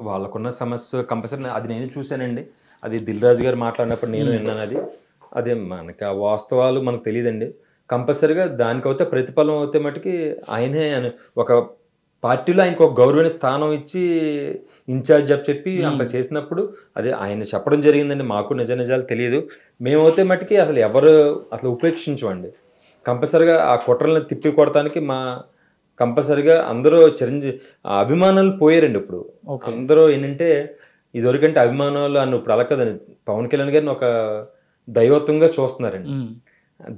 వాళ్ళకున్న సమస్య కంపల్సరీ అది నేను చూశానండి. అది దిల్ రాజు గారు మాట్లాడినప్పుడు నేను విన్నాను. అదే మనకి ఆ వాస్తవాలు మనకు తెలియదండి. కంపల్సరీగా దానికైతే ప్రతిఫలం అవుతే మటుకి ఆయనే ఒక పార్టీలో ఆయనకు ఒక గౌరవమైన స్థానం ఇచ్చి ఇన్ఛార్జ్ అని చెప్పి అంత చేసినప్పుడు అదే ఆయన చెప్పడం జరిగిందండి. మాకు నిజాలు తెలియదు. మేమైతే మటుకి ఎవరు ఉపేక్షించమండి. కంపల్సరీగా ఆ కుట్రలను తిప్పి కొడటానికి కంపల్సరీగా అందరూ అభిమానులు పోయారండి. ఇప్పుడు అందరూ ఏంటంటే ఇదివరకంటే అభిమానులు ఇప్పుడు అలా కదండి, పవన్ కళ్యాణ్ గారిని ఒక దైవత్వంగా చూస్తున్నారండి.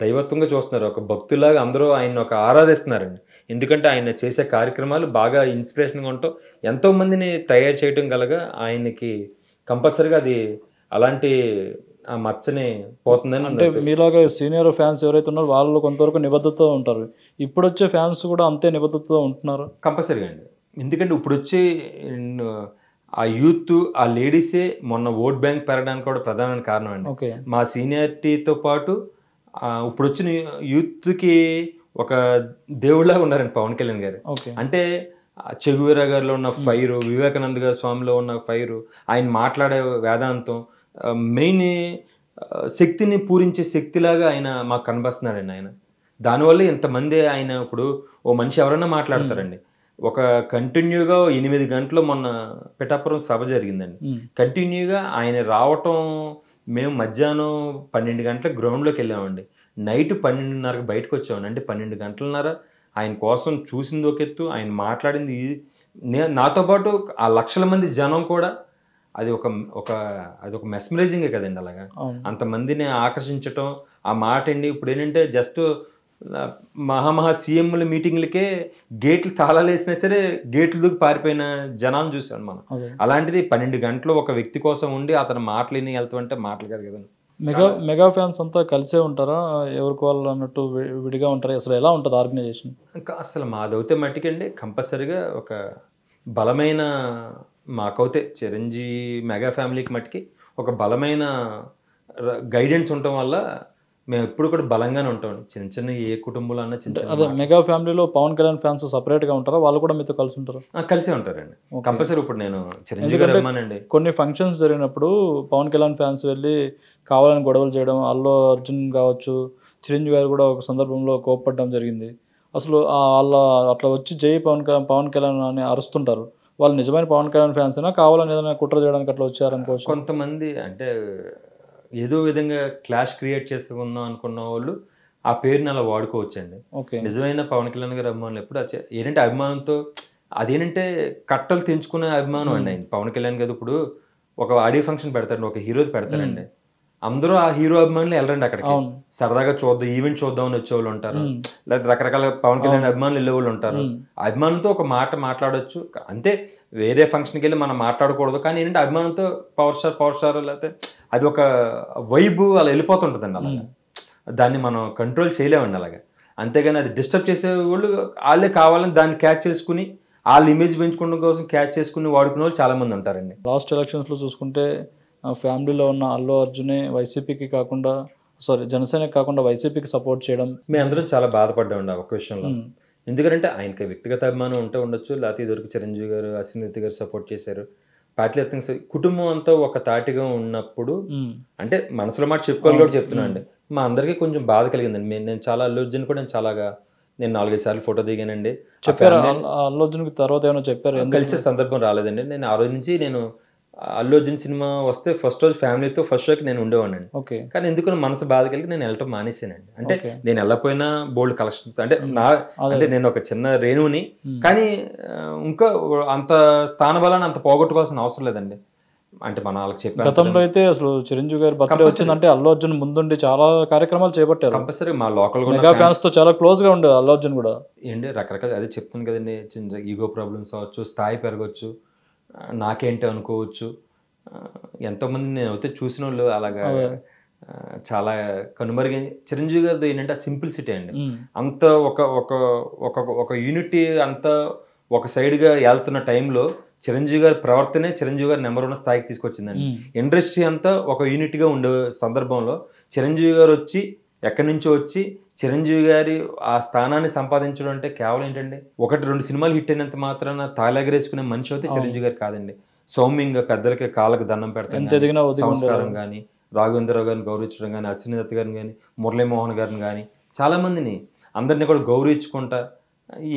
దైవత్వంగా చూస్తున్నారు, ఒక భక్తులాగా అందరూ ఆయన ఒక ఆరాధిస్తున్నారండి. ఎందుకంటే ఆయన చేసే కార్యక్రమాలు బాగా ఇన్స్పిరేషన్గా ఉంటాం, ఎంతో మందిని తయారు చేయడం గలగా ఆయనకి కంపల్సరీగా అది అలాంటి ఆ మచ్చని పోతుందని. అంటే మీలాగా సీనియర్ ఫ్యాన్స్ ఎవరైతే ఉన్నారో వాళ్ళు కొంతవరకు నిబద్ధతతో ఉంటారు, ఇప్పుడు వచ్చే ఫ్యాన్స్ కూడా అంతే నిబద్ధతతో ఉంటున్నారు కంపల్సరీగా అండి. ఎందుకంటే ఇప్పుడు వచ్చే ఆ యూత్, ఆ లేడీసే మొన్న ఓట్ బ్యాంక్ పెరగడానికి కూడా ప్రధానమైన కారణం అండి. మా సీనియారిటీతో పాటు ఇప్పుడు వచ్చిన యూత్కి ఒక దేవుళ్ళగా ఉన్నారండి పవన్ కళ్యాణ్ గారు. అంటే చెగువీరా గారిలో ఉన్న ఫైరు, వివేకానంద గారి స్వామిలో ఉన్న ఫైరు, ఆయన మాట్లాడే వేదాంతం, మెయిన్ శక్తిని పూరించే శక్తిలాగా ఆయన మాకు కనిపిస్తున్నాడండి. ఆయన దానివల్ల ఇంతమంది ఆయన ఇప్పుడు ఓ మనిషి ఎవరైనా మాట్లాడతారండి. ఒక కంటిన్యూగా 8 గంటలు మొన్న పిఠాపురం సభ జరిగిందండి. కంటిన్యూగా ఆయన రావటం, మేము మధ్యాహ్నం 12 గంటలకు గ్రౌండ్లోకి వెళ్ళామండి, నైట్ 12:30కి బయటకు వచ్చామండి. అంటే 12 గంటలన్నర ఆయన కోసం చూసింది ఒక ఎత్తు, ఆయన మాట్లాడింది. నాతో పాటు ఆ లక్షల మంది జనం కూడా అది ఒక మెస్మరైజింగే కదండి. అలాగా అంతమందిని ఆకర్షించటం ఆ మాట అండి. ఇప్పుడు ఏంటంటే జస్ట్ మహా సీఎంల మీటింగ్లకే గేట్లు తాళాలు వేసినా సరే గేట్లు దూకి పారిపోయిన జనాలను చూసాను మనం. అలాంటిది 12 గంటలు ఒక వ్యక్తి కోసం ఉండి అతను మాటలని వెళ్తామంటే మాటలు కాదు కదండి. మెగా ఫ్యాన్స్ అంతా కలిసే ఉంటారా, ఎవరికి వాళ్ళు అన్నట్టు విడిగా ఉంటారా, అసలు ఎలా ఉంటుంది ఆర్గనైజేషన్? అసలు మాదవుతే మట్టికండి కంపల్సరీగా ఒక బలమైన, మాకైతే చిరంజీవి మెగా ఫ్యామిలీకి మట్టికి ఒక బలమైన గైడెన్స్ ఉండటం వల్ల మేము ఎప్పుడు కూడా బలంగానే ఉంటామండి. చిన్న ఏ కుటుంబంలో అన్నా చిన్న అదే మెగా ఫ్యామిలీలో పవన్ కళ్యాణ్ ఫ్యాన్స్ సపరేట్గా ఉంటారా, వాళ్ళు కూడా మీతో కలిసి ఉంటారు? కలిసే ఉంటారండి కంపల్సరీ. ఇప్పుడు నేను చిరంజీవి గారు అమ్మానండి. కొన్ని ఫంక్షన్స్ జరిగినప్పుడు పవన్ కళ్యాణ్ ఫ్యాన్స్ వెళ్ళి కావాలని గొడవలు చేయడం, అల్లు అర్జున్ కావచ్చు, చిరంజీవి గారు కూడా ఒక సందర్భంలో కోప్పడడం జరిగింది. అసలు వాళ్ళ అట్లా వచ్చి జై పవన్ కళ్యాణ్ అని అరుస్తుంటారు, వాళ్ళు నిజమైన పవన్ కళ్యాణ్ ఫ్యాన్స్ అయినా కావాలని ఏదైనా కుట్ర చేయడానికి అట్లా వచ్చారనుకోవచ్చు? కొంతమంది అంటే ఏదో విధంగా క్లాష్ క్రియేట్ చేసుకుందాం అనుకున్న వాళ్ళు ఆ పేరుని అలా వాడుకోవచ్చండి. నిజమైన పవన్ కళ్యాణ్ గారి అభిమానులు ఎప్పుడు ఏంటంటే అభిమానంతో అదేంటంటే కట్టలు తెంచుకునే అభిమానం అండి ఆయన. పవన్ కళ్యాణ్ గారు ఇప్పుడు ఒక ఆడియో ఫంక్షన్ పెడతారండి, ఒక హీరోది పెడతారండి, అందరూ ఆ హీరో అభిమానులు వెళ్ళరండి అక్కడికి, సరదాగా చూద్దాం ఈవెంట్ చూద్దామని వచ్చేవాళ్ళు ఉంటారు, లేదా రకరకాల పవన్ కళ్యాణ్ అభిమానులు వెళ్ళే వాళ్ళు ఉంటారు. అభిమానంతో ఒక మాట మాట్లాడవచ్చు అంతే, వేరే ఫంక్షన్కి వెళ్ళి మనం మాట్లాడకూడదు. కానీ ఏంటంటే అభిమానంతో పవర్ స్టార్ లేకపోతే అది ఒక వైబ్ అలా వెళ్ళిపోతుంటుందండి. అలాగా దాన్ని మనం కంట్రోల్ చేయలేమండి అలాగా. అంతేగాని అది డిస్టర్బ్ చేసే వాళ్ళు వాళ్ళే కావాలని దాన్ని క్యాచ్ చేసుకుని వాళ్ళ ఇమేజ్ పెంచుకోవడం కోసం క్యాచ్ చేసుకుని వాడుకునే వాళ్ళు చాలా మంది ఉంటారండి. లాస్ట్ ఎలక్షన్స్లో చూసుకుంటే ఫ్యామిలీలో ఉన్న అల్లు అర్జునే వైసీపీకి కాకుండా జనసేనకి కాకుండా వైసీపీకి సపోర్ట్ చేయడం మేము అందరం చాలా బాధపడ్డామండి ఒక విషయంలో. ఎందుకంటే ఆయనకి వ్యక్తిగత అభిమానం ఉంటే ఉండొచ్చు, లేకపోతే ఇదివరకు చిరంజీవి గారు, అశ్విని గారు సపోర్ట్ చేశారు, పార్టీలు కుటుంబం అంతా ఒక తాటిగా ఉన్నప్పుడు అంటే మనసులో మాట చెప్పుకోవాలి కూడా చెప్తున్నా అండి. మా అందరికీ కొంచెం బాధ కలిగిందండి. నేను చాలా అల్లు అర్జున్ కూడా నేను 4-5 సార్లు ఫోటో దిగానండి. చెప్పారు అల్లు అర్జున్కి తర్వాత ఏమైనా చెప్పారు? కలిసే సందర్భం రాలేదండి. నేను ఆ రోజు నుంచి నేను అల్లు అర్జున్ సినిమా వస్తే ఫస్ట్ రోజు ఫ్యామిలీతో ఫస్ట్ షోకి నేను ఉండేవాడిని. ఓకే. కానీ ఎందుకో మనసు బాధ కలిగి నేను వెళ్ళటం మానేసానండి. అంటే ఓకే. నేను వెళ్ళకపోయినా బోల్డ్ కలెక్షన్స్ అంటే అంటే నేను ఒక చిన్న రేణువుని, కానీ ఇంకా అంత స్థానబలాన్ని అంత పోగొట్టుకోవాల్సిన అవసరం లేదండి. అంటే మనం వాళ్ళకి చెప్పాను. గతంలో అయితే అసలు చిరంజీవి గారి బర్త్డే వచ్చిందంటే అల్లు అర్జున్ ముందుండి చాలా కార్యక్రమాలు చేపట్టారు. కంపల్సరీ మా లోకల్ మెగా ఫ్యాన్స్ తో చాలా క్లోజ్ గా ఉండే అల్లు అర్జున్ కూడా ఏంటి రకరకాల అదే చెప్తాను కదండి, చిన్న ఈగో ప్రాబ్లమ్స్ అవ్వచ్చు, స్థాయి పెరగవచ్చు, నాకేంటి అనుకోవచ్చు. ఎంతోమంది నేను అయితే చూసిన వాళ్ళు అలాగా చాలా కనుమరుగు. చిరంజీవి గారిది ఏంటంటే ఆ సింప్లిసిటీ అండి. అంత ఒక ఒక ఒక ఒక యూనిటీ అంతా ఒక సైడ్గా వెళ్తున్న టైంలో చిరంజీవి గారి ప్రవర్తనే చిరంజీవి గారి నెంబర్ 1 స్థాయికి తీసుకొచ్చిందండి. ఇండస్ట్రీ అంతా ఒక యూనిట్గా ఉండే సందర్భంలో చిరంజీవి గారు వచ్చి ఎక్కడి నుంచో వచ్చి చిరంజీవి గారి ఆ స్థానాన్ని సంపాదించడం అంటే కేవలం ఏంటండి, 1-2 సినిమాలు హిట్ అయినంత మాత్రాన తాళెగరేసుకునే మనిషి అయితే చిరంజీవి గారు కాదండి. సౌమ్యంగా పెద్దలకి కాళ్ళకి దండం పెడతాం, సంస్కారం కానీ, రాఘవేంద్రరావు గారిని గౌరవించడం కానీ, అశ్విని దత్ గారిని కానీ, మురళీమోహన్ గారిని కానీ, చాలామందిని అందరినీ కూడా గౌరవించుకుంటా.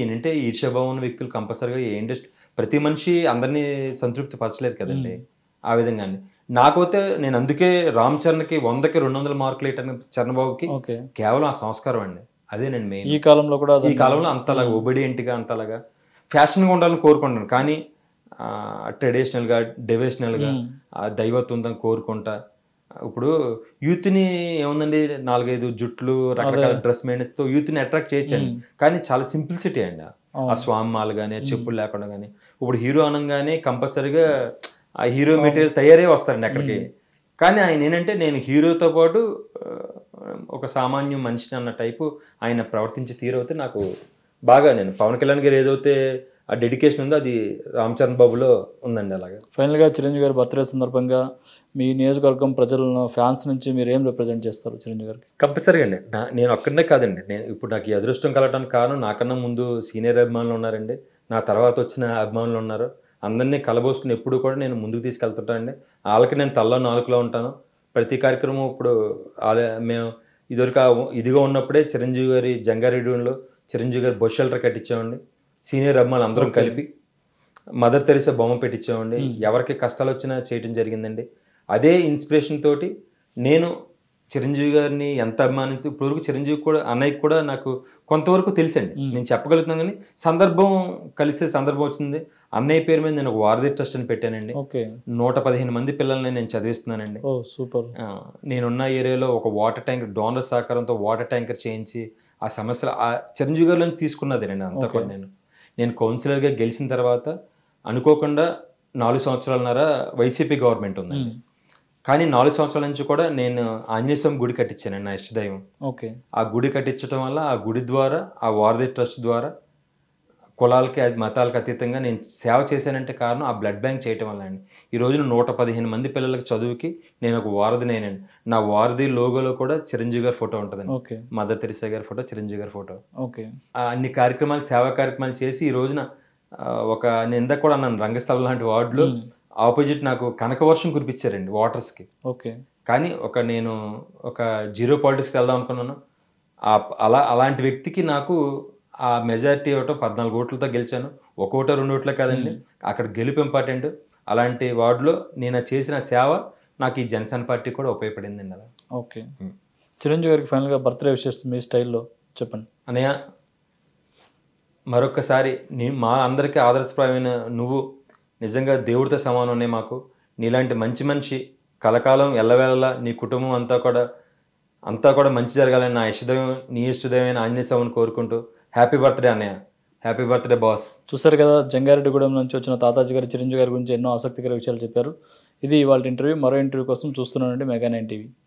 ఏంటంటే ఈర్ష్యాభావం ఉన్న వ్యక్తులు కంపల్సరీగా ఏ ఇండస్ట్రీ ప్రతి మనిషి అందరినీ సంతృప్తి పరచలేరు కదండి. ఆ విధంగా అండి నాకైతే నేను అందుకే రామ్ చరణ్కి 100కి 200 మార్కులు వేయటానికి చరణబాబుకి కేవలం ఆ సంస్కారం అండి. అదే నేను మెయిన్. ఈ కాలంలో కూడా ఈ కాలంలో అంతలాగా ఒబిడియంట్గా అంతలాగా ఫ్యాషన్గా ఉండాలని కోరుకుంటాను, కానీ ట్రెడిషనల్గా డివోషనల్గా దైవత్వం కోరుకుంటా. ఇప్పుడు యూత్ని ఏముందండి, 4-5 జుట్లు రకరకాల డ్రెస్ మెయిన్తో యూత్ని అట్రాక్ట్ చేయొచ్చండి, కానీ చాలా సింప్లిసిటీ అండి. ఆ స్వామిమాలు కానీ, చెప్పులు లేకుండా కానీ. ఇప్పుడు హీరో అనగానే కంపల్సరీగా ఆ హీరో మెటీరియల్ తయారై వస్తారండి అక్కడికి. కానీ ఆయన ఏంటంటే నేను హీరోతో పాటు ఒక సామాన్య మనిషిని అన్న టైపు ఆయన ప్రవర్తించే తీరైతే నాకు బాగా, నేను పవన్ కళ్యాణ్ గారు ఏదైతే ఆ డెడికేషన్ ఉందో అది రామ్ చరణ్ బాబులో ఉందండి. అలాగా ఫైనల్గా చిరంజీవి గారి బర్త్డే సందర్భంగా మీ నియోజకవర్గం ప్రజలను ఫ్యాన్స్ నుంచి మీరు ఏం రిప్రజెంట్ చేస్తారు చిరంజీవి గారికి? కంపల్సరీగా అండి. నేను ఒక్కడే కాదండి, నేను ఇప్పుడు నాకు ఈ అదృష్టం కలగడానికి కారణం నాకన్నా ముందు సీనియర్ అభిమానులు ఉన్నారండి, నా తర్వాత వచ్చిన అభిమానులు ఉన్నారు. అందరినీ కలబోసుకుని ఎప్పుడు కూడా నేను ముందుకు తీసుకెళ్తుంటానండి. వాళ్ళకి నేను తల్లో నాలుగులో ఉంటాను. ప్రతి కార్యక్రమం ఇప్పుడు మేము ఇదివరకు ఇదిగా ఉన్నప్పుడే చిరంజీవి గారి జంగారెడ్డిలో చిరంజీవి గారి బస్ షెల్టర్ కట్టించామండి. సీనియర్ అభిమానులు అందరం కలిపి మదర్ తెరిసా బొమ్మ పెట్టించామండి. ఎవరికి కష్టాలు వచ్చినా చేయడం జరిగిందండి. అదే ఇన్స్పిరేషన్ తోటి నేను చిరంజీవి గారిని ఎంత అభిమానించి ఇప్పటివరకు చిరంజీవి కూడా అన్నయ్యకి కూడా నాకు కొంతవరకు తెలుసండి. నేను చెప్పగలుగుతున్నాను, కానీ సందర్భం కలిసే సందర్భం వచ్చింది. అన్నయ్య పేరు మీద నేను ఒక వారధి ట్రస్ట్ అని పెట్టానండి. 115 మంది పిల్లల్ని నేను చదివిస్తున్నానండి. సూపర్. నేనున్న ఏరియాలో ఒక వాటర్ ట్యాంకర్ డోనర్ సహకారంతో వాటర్ ట్యాంకర్ చేయించి ఆ సమస్యలు ఆ చిరంజీవి గారిలో తీసుకున్నదేనండి అంతా కూడా. నేను కౌన్సిలర్గా గెలిచిన తర్వాత అనుకోకుండా 4 సంవత్సరాలన్నర వైసీపీ గవర్నమెంట్ ఉందండి. కానీ 4 సంవత్సరాల నుంచి కూడా నేను ఆంజనేయ స్వామి గుడి కట్టించానండి, నా ఇష్టదైవం. ఆ గుడి కట్టించడం వల్ల ఆ గుడి ద్వారా ఆ వారధి ట్రస్ట్ ద్వారా కులాలకి మతాలకు అతీతంగా నేను సేవ చేశానంటే కారణం ఆ బ్లడ్ బ్యాంక్ చేయటం వల్ల అండి. ఈ రోజున 115 మంది పిల్లలకి చదువుకి నేను ఒక వారధినేనండి. నా వారధి లోగోలో కూడా చిరంజీవి గారి ఫోటో ఉంటుందండి, మదర్ తెరిసా గారి ఫోటో, చిరంజీవి గారి ఫోటో. అన్ని కార్యక్రమాలు సేవా కార్యక్రమాలు చేసి ఈ రోజున ఒక నేను ఇందాక కూడా అన్నాను, రంగస్థలం లాంటి వార్డులో ఆపోజిట్ నాకు కనకవర్షం కురిపించారండి వాటర్స్కి. కానీ నేను ఒక జీరో పాలిటిక్స్కి వెళ్దాం అనుకున్నాను. అలాంటి వ్యక్తికి నాకు ఆ మెజారిటీ ఇవ్వటం 14 ఓట్లతో గెలిచాను. 1 ఓటో 2 ఓట్లే కాదండి, అక్కడ గెలుపు ఇంపార్టెంట్. అలాంటి వార్డులో నేను చేసిన సేవ నాకు ఈ జనసేన పార్టీ కూడా ఉపయోగపడిందండి. అలా చిరంజీవి గారికి ఫైనల్గా బర్త్డే విషెస్ మీ స్టైల్లో చెప్పండి. అన్నయ్య, మరొక్కసారి మా అందరికీ ఆదర్శప్రాయమైన నువ్వు నిజంగా దేవుడితో సమానం ఉన్నాయి మాకు. నీలాంటి మంచి మనిషి కలకాలం ఎల్లవేళలా నీ కుటుంబం అంతా కూడా మంచి జరగాలని నా ఇష్టదైవం, నీ ఇష్టదైవమైన ఆంజనేయ స్వామిని కోరుకుంటూ హ్యాపీ బర్త్డే అన్నయ్య. Happy birthday boss. చూసారు కదా, జంగారెడ్డిగూడెం నుంచి వచ్చిన తాతాజీ గారు చిరంజీవి గారి గురించి ఎన్నో ఆసక్తికర విషయాలు చెప్పారు. ఇది ఇవాళ ఇంటర్వ్యూ. మరో ఇంటర్వ్యూ కోసం చూస్తున్నానండి మెగా 9 టీవీ.